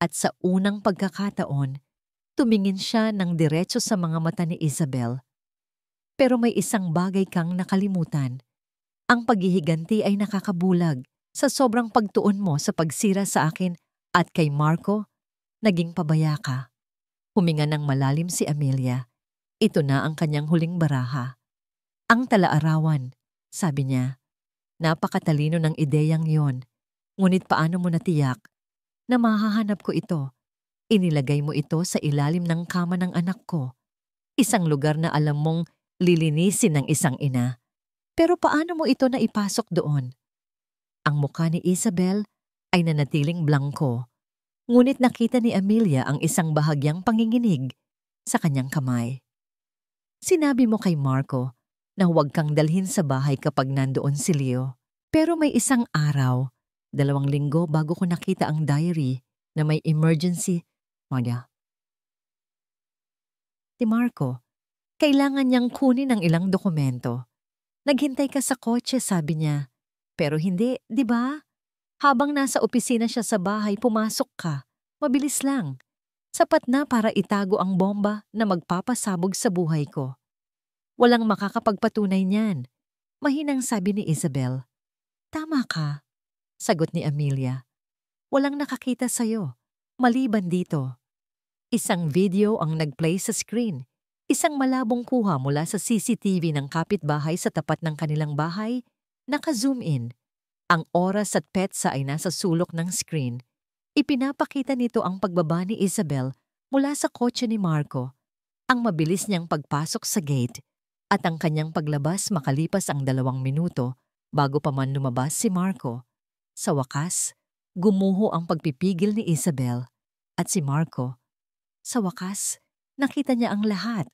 At sa unang pagkakataon, tumingin siya ng diretso sa mga mata ni Isabel. Pero may isang bagay kang nakalimutan. Ang paghihiganti ay nakakabulag sa sobrang pagtuon mo sa pagsira sa akin at kay Marco, naging pabaya ka. Huminga ng malalim si Amelia. Ito na ang kanyang huling baraha. Ang tala-arawan, sabi niya. Napakatalino ng ideyang yon. Ngunit paano mo natiyak na mahahanap ko ito? Inilagay mo ito sa ilalim ng kama ng anak ko. Isang lugar na alam mong lilinisin ng isang ina. Pero paano mo ito naipasok doon? Ang mukha ni Isabel ay nanatiling blangko. Ngunit nakita ni Amelia ang isang bahagyang panginginig sa kanyang kamay. Sinabi mo kay Marco na huwag kang dalhin sa bahay kapag nandoon si Leo. Pero may isang araw, 2 linggo bago ko nakita ang diary na may emergency, Si Marco, kailangan niyang kunin ang ilang dokumento. Naghintay ka sa kotse, sabi niya. Pero hindi, di ba? Habang nasa opisina siya sa bahay, pumasok ka. Mabilis lang. Sapat na para itago ang bomba na magpapasabog sa buhay ko. Walang makakapagpatunay niyan. Mahinang sabi ni Isabel. Tama ka, sagot ni Amelia. Walang nakakita sa'yo, maliban dito. Isang video ang nagplay sa screen. Isang malabong kuha mula sa CCTV ng kapitbahay sa tapat ng kanilang bahay, naka-zoom in. Ang oras at petsa ay nasa sulok ng screen. Ipinapakita nito ang pagbaba ni Isabel mula sa kotse ni Marco, ang mabilis niyang pagpasok sa gate, at ang kanyang paglabas makalipas ang 2 minuto bago pa man lumabas si Marco. Sa wakas, gumuho ang pagpipigil ni Isabel at si Marco. Sa wakas, nakita niya ang lahat,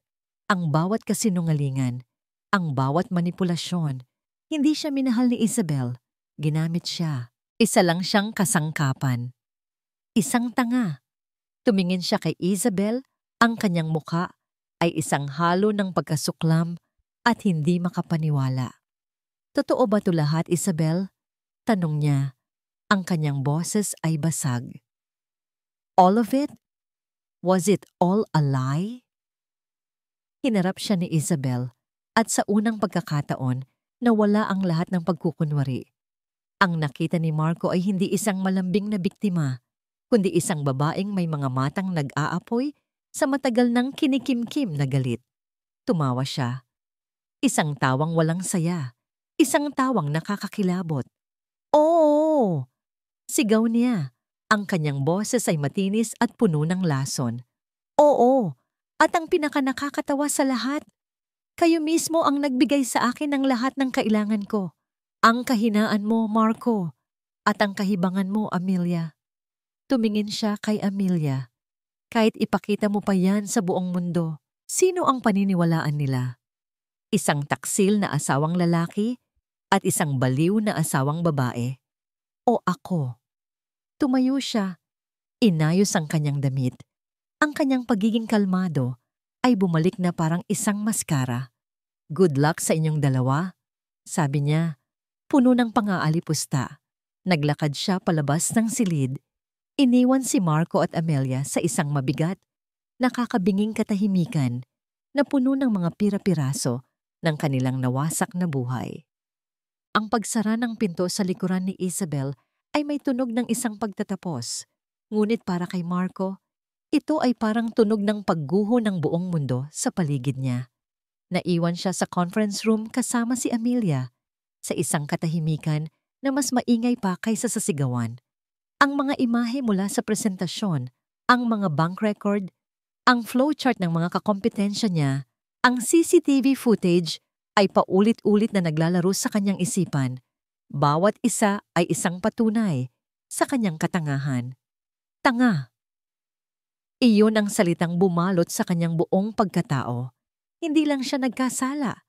ang bawat kasinungalingan, ang bawat manipulasyon. Hindi siya minahal ni Isabel, Ginamit siya. Isa lang siyang kasangkapan. Isang tanga. Tumingin siya kay Isabel, ang kanyang muka ay isang halo ng pagkasuklam at hindi makapaniwala. Totoo ba to lahat, Isabel? Tanong niya. Ang kanyang boses ay basag. All of it? Was it all a lie? Hinarap siya ni Isabel at sa unang pagkakataon nawala ang lahat ng pagkukunwari. Ang nakita ni Marco ay hindi isang malambing na biktima, kundi isang babaeng may mga matang nag-aapoy sa matagal ng kinikimkim na galit. Tumawa siya. Isang tawang walang saya. Isang tawang nakakakilabot. Oo! Sigaw niya. Ang kanyang boses ay matinis at puno ng lason. Oo! At ang pinakanakakatawa sa lahat, kayo mismo ang nagbigay sa akin ng lahat ng kailangan ko. Ang kahinaan mo, Marco, at ang kahibangan mo, Amelia. Tumingin siya kay Amelia. Kahit ipakita mo pa yan sa buong mundo, sino ang paniniwalaan nila? Isang taksil na asawang lalaki at isang baliw na asawang babae. O ako? Tumayo siya. Inayos ang kanyang damit. Ang kanyang pagiging kalmado ay bumalik na parang isang maskara. Good luck sa inyong dalawa, sabi niya. Puno ng pang-aalipusta. Naglakad siya palabas ng silid. Iniwan si Marco at Amelia sa isang mabigat, nakakabinging katahimikan na puno ng mga pira-piraso ng kanilang nawasak na buhay. Ang pagsara ng pinto sa likuran ni Isabel ay may tunog ng isang pagtatapos. Ngunit para kay Marco, ito ay parang tunog ng pagguho ng buong mundo sa paligid niya. Naiwan siya sa conference room kasama si Amelia sa isang katahimikan na mas maingay pa kaysa sa sigawan. Ang mga imahe mula sa presentasyon, ang mga bank record, ang flowchart ng mga kakompetensya niya, ang CCTV footage ay paulit-ulit na naglalaro sa kanyang isipan. Bawat isa ay isang patunay sa kanyang katangahan. Tanga. Iyon ang salitang bumalot sa kanyang buong pagkatao. Hindi lang siya nagkasala.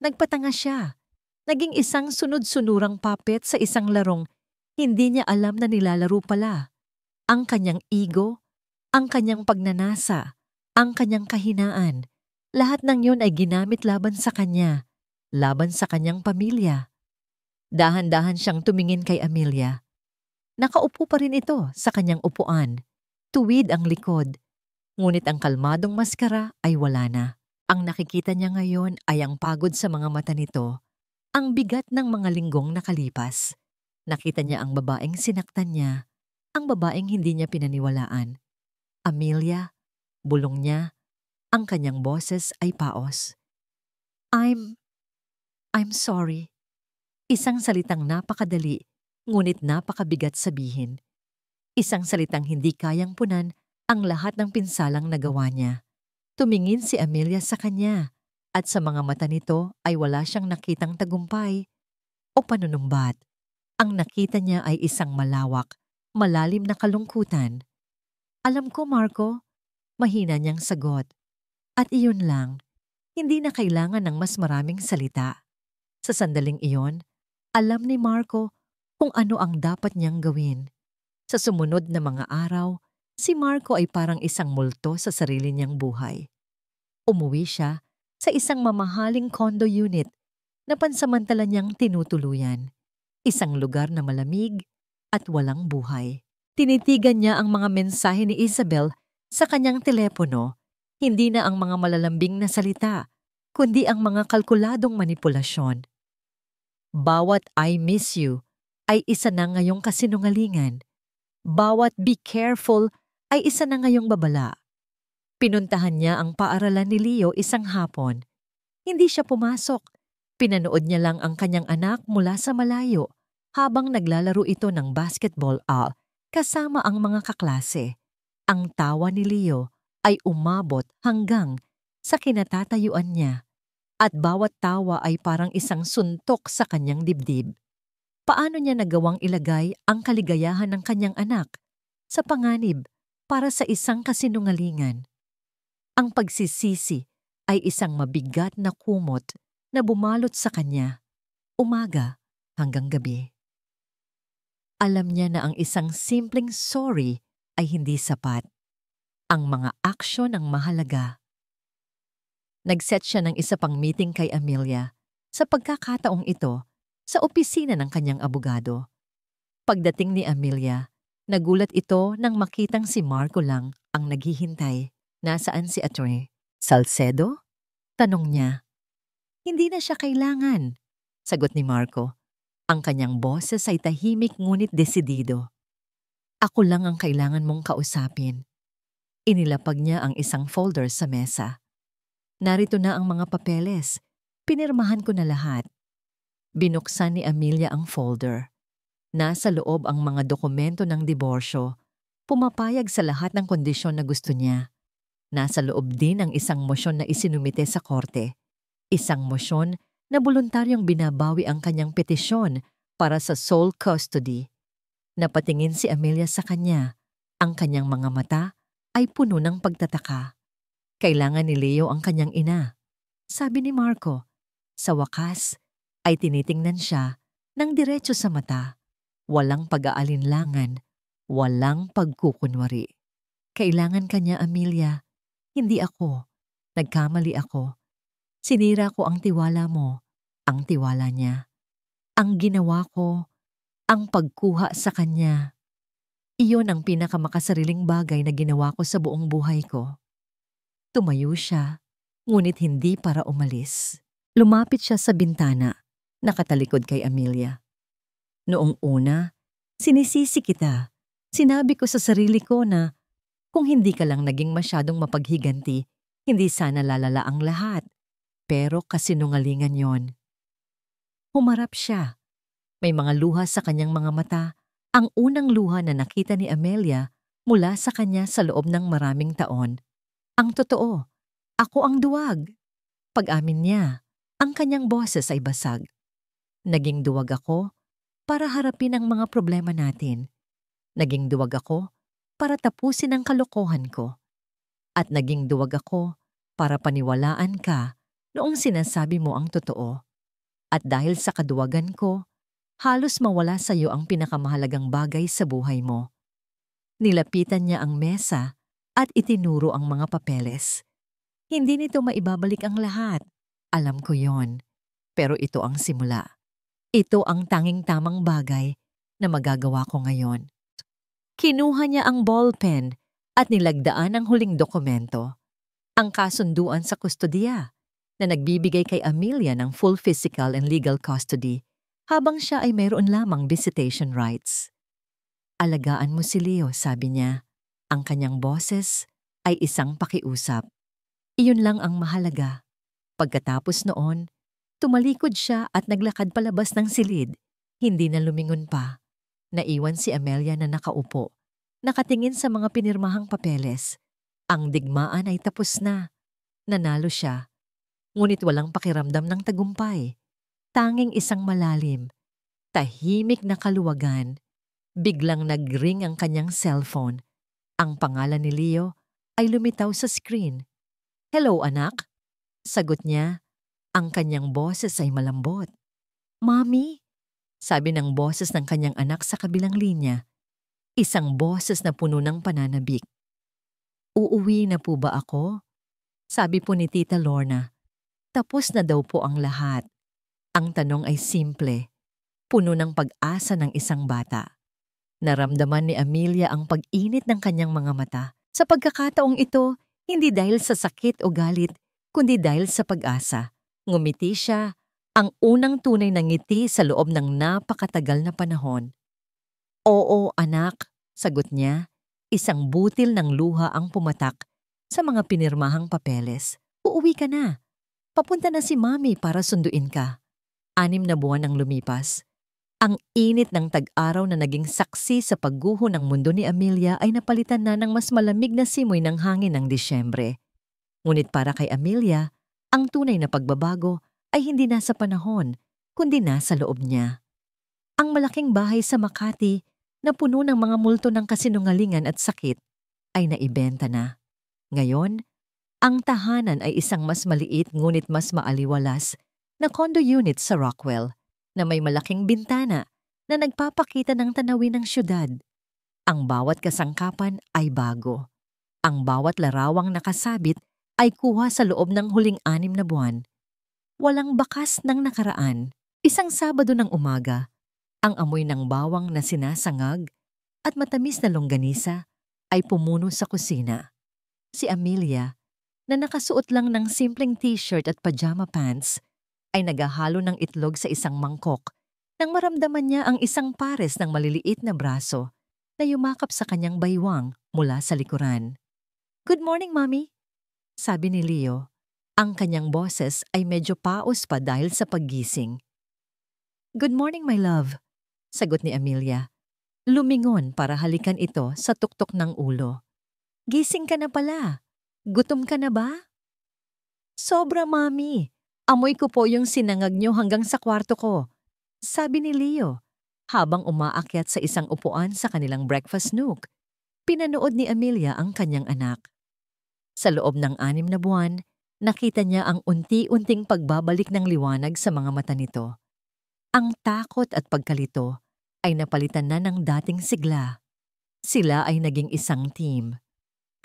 Nagpatanga siya. Naging isang sunod-sunurang puppet sa isang larong hindi niya alam na nilalaro pala. Ang kanyang ego, ang kanyang pagnanasa, ang kanyang kahinaan, lahat ng yun ay ginamit laban sa kanya, laban sa kanyang pamilya. Dahan-dahan siyang tumingin kay Amelia. Nakaupo pa rin ito sa kanyang upuan. Tuwid ang likod. Ngunit ang kalmadong maskara ay wala na. Ang nakikita niya ngayon ay ang pagod sa mga mata nito, ang bigat ng mga linggong nakalipas. Nakita niya ang babaeng sinaktan niya, ang babaeng hindi niya pinaniwalaan. Amelia, bulong niya, ang kanyang boses ay paos. I'm sorry. Isang salitang napakadali, ngunit napakabigat sabihin. Isang salitang hindi kayang punan ang lahat ng pinsalang nagawa niya. Tumingin si Amelia sa kanya, at sa mga mata nito ay wala siyang nakitang tagumpay o panunumbat. Ang nakita niya ay isang malawak, malalim na kalungkutan. Alam ko, Marco, mahina niyang sagot. At iyon lang, hindi na kailangan ng mas maraming salita. Sa sandaling iyon, alam ni Marco kung ano ang dapat niyang gawin. Sa sumunod na mga araw, si Marco ay parang isang multo sa sarili niyang buhay. Umuwi siya sa isang mamahaling condo unit na pansamantala niyang tinutuluyan. Isang lugar na malamig at walang buhay. Tinitigan niya ang mga mensahe ni Isabel sa kanyang telepono, hindi na ang mga malalambing na salita, kundi ang mga kalkuladong manipulasyon. Bawat I miss you ay isa na ngayong kasinungalingan. Bawat be careful ay isa na ngayong babala. Pinuntahan niya ang paaralan ni Leo isang hapon. Hindi siya pumasok. Pinanood niya lang ang kanyang anak mula sa malayo habang naglalaro ito ng basketball kasama ang mga kaklase. Ang tawa ni Leo ay umabot hanggang sa kinatatayuan niya at bawat tawa ay parang isang suntok sa kanyang dibdib. Paano niya nagawang ilagay ang kaligayahan ng kanyang anak sa panganib para sa isang kasinungalingan? Ang pagsisisi ay isang mabigat na kumot na bumalot sa kanya, umaga hanggang gabi. Alam niya na ang isang simpleng sorry ay hindi sapat. Ang mga aksyon ang mahalaga. Nag-set siya ng isa pang meeting kay Amelia. Sa pagkakataong ito, sa opisina ng kanyang abogado. Pagdating ni Amelia, nagulat ito nang makitang si Marco lang ang naghihintay. Nasaan si Atty. Salcedo? Tanong niya. Hindi na siya kailangan, sagot ni Marco. Ang kanyang boses ay tahimik ngunit desidido. Ako lang ang kailangan mong kausapin. Inilapag niya ang isang folder sa mesa. Narito na ang mga papeles. Pinirmahan ko na lahat. Binuksan ni Amelia ang folder. Nasa loob ang mga dokumento ng diborsyo. Pumapayag sa lahat ng kondisyon na gusto niya. Nasa loob din ang isang mosyon na isinumite sa korte. Isang mosyon na voluntaryong binabawi ang kanyang petisyon para sa sole custody. Napatingin si Amelia sa kanya. Ang kanyang mga mata ay puno ng pagtataka. Kailangan ni Leo ang kanyang ina. Sabi ni Marco. Sa wakas, ay tinitingnan siya ng diretso sa mata. Walang pag-aalinlangan, walang pagkukunwari. Kailangan kanya, Amelia. Hindi ako. Nagkamali ako. Sinira ko ang tiwala mo, ang tiwala niya. Ang ginawa ko, ang pagkuha sa kanya. Iyon ang pinakamakasariling bagay na ginawa ko sa buong buhay ko. Tumayo siya, ngunit hindi para umalis. Lumapit siya sa bintana, nakatalikod kay Amelia. Noong una, sinisisi kita. Sinabi ko sa sarili ko na kung hindi ka lang naging masyadong mapaghiganti, hindi sana lalala ang lahat. Pero kasinungalingan yon. Humarap siya. May mga luha sa kanyang mga mata. Ang unang luha na nakita ni Amelia mula sa kanya sa loob ng maraming taon. Ang totoo, ako ang duwag. Pag-amin niya, ang kanyang boses ay basag. Naging duwag ako para harapin ang mga problema natin. Naging duwag ako para tapusin ang kalokohan ko. At naging duwag ako para paniwalaan ka noong sinasabi mo ang totoo. At dahil sa kaduwagan ko, halos mawala sa iyo ang pinakamahalagang bagay sa buhay mo. Nilapitan niya ang mesa at itinuro ang mga papeles. Hindi nito maibabalik ang lahat. Alam ko yon. Pero ito ang simula. Ito ang tanging tamang bagay na magagawa ko ngayon. Kinuha niya ang ballpen at nilagdaan ang huling dokumento. Ang kasunduan sa kustodiya na nagbibigay kay Amelia ng full physical and legal custody habang siya ay mayroon lamang visitation rights. Alagaan mo si Leo, sabi niya. Ang kanyang boses ay isang pakiusap. Iyon lang ang mahalaga. Pagkatapos noon, tumalikod siya at naglakad palabas ng silid. Hindi na lumingon pa. Naiwan si Amelia na nakaupo. Nakatingin sa mga pinirmahang papeles. Ang digmaan ay tapos na. Nanalo siya. Ngunit walang pakiramdam ng tagumpay. Tanging isang malalim, tahimik na kaluwagan. Biglang nag-ring ang kanyang cellphone. Ang pangalan ni Leo ay lumitaw sa screen. Hello, anak? Sagot niya. Ang kanyang boses ay malambot. Mommy? Sabi ng boses ng kanyang anak sa kabilang linya. Isang boses na puno ng pananabik. Uuwi na po ba ako? Sabi po ni Tita Lorna. Tapos na daw po ang lahat. Ang tanong ay simple, puno ng pag-asa ng isang bata. Naramdaman ni Amelia ang pag-init ng kanyang mga mata. Sa pagkakataong ito, hindi dahil sa sakit o galit, kundi dahil sa pag-asa. Ngumiti siya, ang unang tunay na ngiti sa loob ng napakatagal na panahon. Oo, anak, sagot niya. Isang butil ng luha ang pumatak sa mga pinirmahang papeles. Uuwi ka na. Papunta na si Mami para sunduin ka. 6 na buwan ang lumipas. Ang init ng tag-araw na naging saksi sa pagguho ng mundo ni Amelia ay napalitan na ng mas malamig na simoy ng hangin ng Disyembre. Ngunit para kay Amelia, ang tunay na pagbabago ay hindi nasa panahon, kundi nasa loob niya. Ang malaking bahay sa Makati na puno ng mga multo ng kasinungalingan at sakit ay naibenta na. Ngayon, ang tahanan ay isang mas maliit ngunit mas maaliwalas na condo unit sa Rockwell na may malaking bintana na nagpapakita ng tanawin ng syudad. Ang bawat kasangkapan ay bago. Ang bawat larawang nakasabit ay kuha sa loob ng huling 6 na buwan. Walang bakas ng nakaraan. Isang Sabado ng umaga, ang amoy ng bawang na sinasangag at matamis na longganisa ay pumuno sa kusina. Si Amelia, na nakasuot lang ng simpleng t-shirt at pajama pants, ay naghahalo ng itlog sa isang mangkok nang maramdaman niya ang isang pares ng maliliit na braso na yumakap sa kanyang baywang mula sa likuran. "Good morning, Mommy," sabi ni Leo. Ang kanyang boses ay medyo paos pa dahil sa paggising. "Good morning, my love," sagot ni Amelia. Lumingon para halikan ito sa tuktok ng ulo. "Gising ka na pala. Gutom ka na ba?" "Sobra, Mommy. Amoy ko po yung sinangag niyo hanggang sa kwarto ko," sabi ni Leo habang umaakyat sa isang upuan sa kanilang breakfast nook. Pinanood ni Amelia ang kanyang anak. Sa loob ng 6 na buwan, nakita niya ang unti-unting pagbabalik ng liwanag sa mga mata nito. Ang takot at pagkalito ay napalitan na ng dating sigla. Sila ay naging isang team.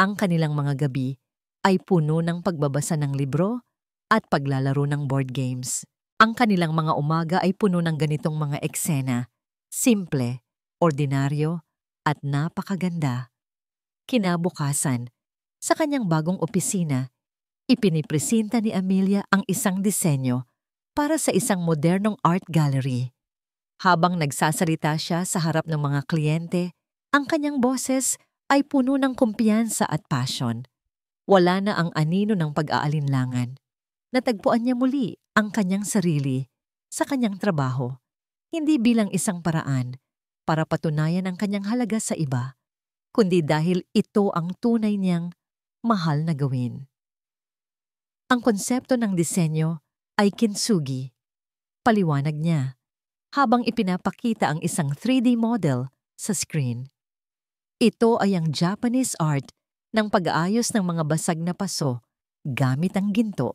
Ang kanilang mga gabi ay puno ng pagbabasa ng libro at paglalaro ng board games. Ang kanilang mga umaga ay puno ng ganitong mga eksena, simple, ordinaryo, at napakaganda. Kinabukasan, sa kanyang bagong opisina, ipinipresenta ni Amelia ang isang disenyo para sa isang modernong art gallery. Habang nagsasalita siya sa harap ng mga kliyente, ang kanyang boses ay puno ng kumpiyansa at passion. Wala na ang anino ng pag-aalinlangan. Natagpuan niya muli ang kanyang sarili sa kanyang trabaho, hindi bilang isang paraan para patunayan ang kanyang halaga sa iba, kundi dahil ito ang tunay niyang mahal na gawin. Ang konsepto ng disenyo ay kintsugi. Paliwanag niya habang ipinapakita ang isang 3D model sa screen. Ito ay ang Japanese art ng pag-aayos ng mga basag na paso gamit ang ginto.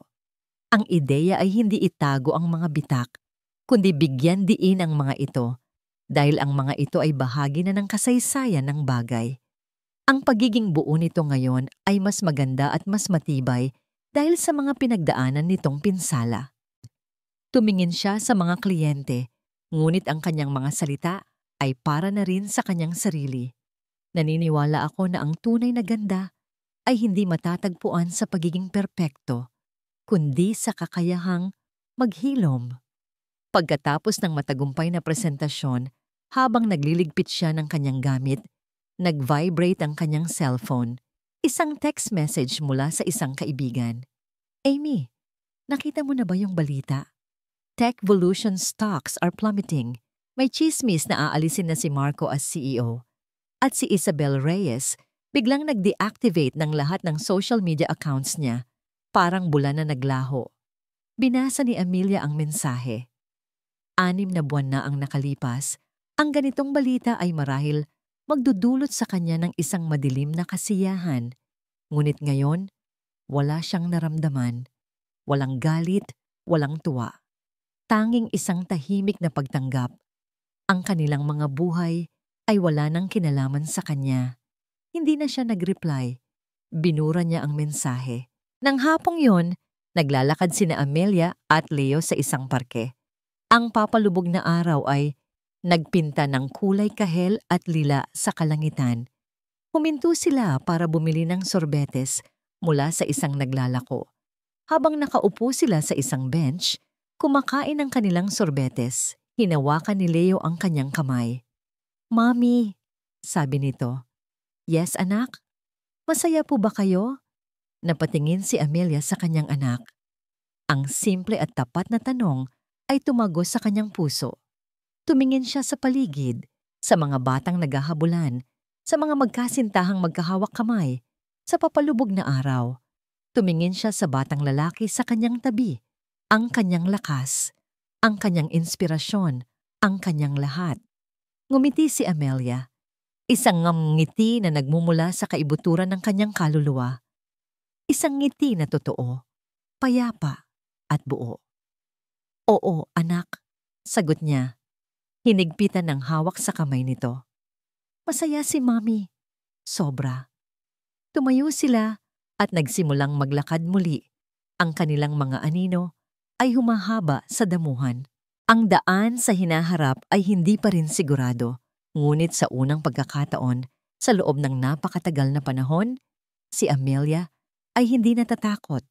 Ang ideya ay hindi itago ang mga bitak, kundi bigyan diin ang mga ito dahil ang mga ito ay bahagi na ng kasaysayan ng bagay. Ang pagiging buo nito ngayon ay mas maganda at mas matibay dahil sa mga pinagdaanan nitong pinsala. Tumingin siya sa mga kliyente, ngunit ang kanyang mga salita ay para na rin sa kanyang sarili. Naniniwala ako na ang tunay na ganda ay hindi matatagpuan sa pagiging perpekto, kundi sa kakayahang maghilom. Pagkatapos ng matagumpay na presentasyon, habang nagliligpit siya ng kanyang gamit, nag-vibrate ang kanyang cellphone. Isang text message mula sa isang kaibigan. "Amy, nakita mo na ba yung balita? Techvolution stocks are plummeting. May chismis na aalisin na si Marco as CEO. At si Isabel Reyes biglang nag-deactivate ng lahat ng social media accounts niya. Parang bulan na naglaho." Binasa ni Amelia ang mensahe. 6 na buwan na ang nakalipas. Ang ganitong balita ay marahil magdudulot sa kanya ng isang madilim na kasiyahan. Ngunit ngayon, wala siyang naramdaman. Walang galit, walang tuwa. Tanging isang tahimik na pagtanggap. Ang kanilang mga buhay ay wala nang kinalaman sa kanya. Hindi na siya nag-reply. Binura niya ang mensahe. Nang hapong yon, naglalakad sina Amelia at Leo sa isang parke. Ang papalubog na araw ay nagpinta ng kulay kahel at lila sa kalangitan. Huminto sila para bumili ng sorbetes mula sa isang naglalako. Habang nakaupo sila sa isang bench, kumakain ng kanilang sorbetes, hinawakan ni Leo ang kanyang kamay. "Mommy," sabi nito. "Yes, anak? Masaya po ba kayo?" Napatingin si Amelia sa kanyang anak. Ang simple at tapat na tanong ay tumagos sa kanyang puso. Tumingin siya sa paligid, sa mga batang naghahabulan, sa mga magkasintahang magkahawak kamay, sa papalubog na araw. Tumingin siya sa batang lalaki sa kanyang tabi, ang kanyang lakas, ang kanyang inspirasyon, ang kanyang lahat. Ngumiti si Amelia, isang ngiti na nagmumula sa kaibuturan ng kanyang kaluluwa. Isang ngiti na totoo, payapa at buo. "Oo, anak," sagot niya. Hinigpitan ng hawak sa kamay nito. Masaya si Mommy. Sobra. Tumayo sila at nagsimulang maglakad muli. Ang kanilang mga anino ay humahaba sa damuhan. Ang daan sa hinaharap ay hindi pa rin sigurado. Ngunit sa unang pagkakataon, sa loob ng napakatagal na panahon, si Amelia ay hindi natatakot.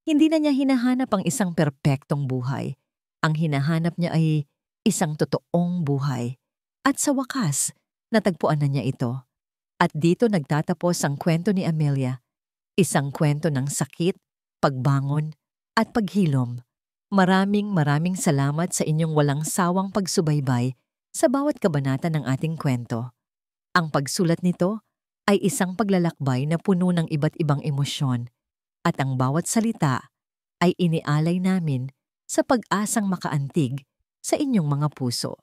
Hindi na niya hinahanap ang isang perpektong buhay. Ang hinahanap niya ay isang totoong buhay. At sa wakas, natagpuan na niya ito. At dito nagtatapos ang kwento ni Amelia. Isang kwento ng sakit, pagbangon, at paghilom. Maraming salamat sa inyong walang sawang pagsubaybay sa bawat kabanata ng ating kwento. Ang pagsulat nito ay isang paglalakbay na puno ng iba't ibang emosyon at ang bawat salita ay inialay namin sa pag-asang makaantig sa inyong mga puso.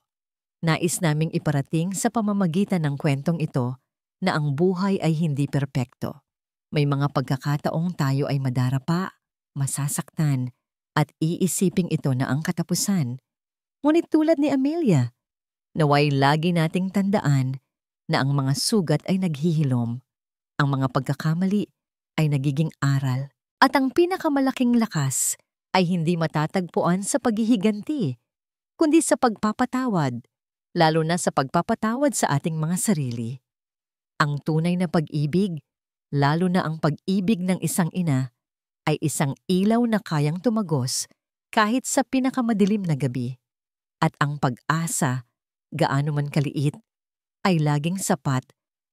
Nais naming iparating sa pamamagitan ng kwentong ito na ang buhay ay hindi perpekto. May mga pagkakataong tayo ay madarapa, masasaktan, at iisiping ito na ang katapusan. Ngunit tulad ni Amelia, naway lagi nating tandaan na ang mga sugat ay naghihilom, ang mga pagkakamali ay nagiging aral, at ang pinakamalaking lakas ay hindi matatagpuan sa paghihiganti, kundi sa pagpapatawad, lalo na sa pagpapatawad sa ating mga sarili. Ang tunay na pag-ibig, lalo na ang pag-ibig ng isang ina, ay isang ilaw na kayang tumagos kahit sa pinakamadilim na gabi. At ang pag-asa, gaano man kaliit, ay laging sapat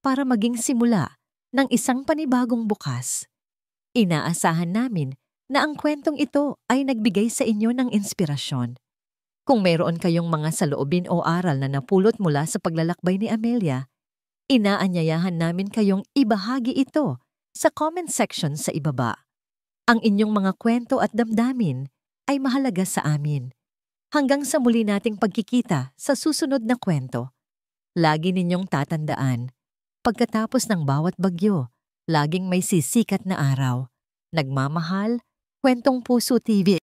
para maging simula ng isang panibagong bukas. Inaasahan namin na ang kwentong ito ay nagbigay sa inyo ng inspirasyon. Kung mayroon kayong mga saloobin o aral na napulot mula sa paglalakbay ni Amelia, inaanyayahan namin kayong ibahagi ito sa comment section sa ibaba. Ang inyong mga kwento at damdamin ay mahalaga sa amin. Hanggang sa muli nating pagkikita sa susunod na kwento. Lagi ninyong tatandaan, pagkatapos ng bawat bagyo, laging may sisikat na araw. Nagmamahal, Kwentong Puso TV.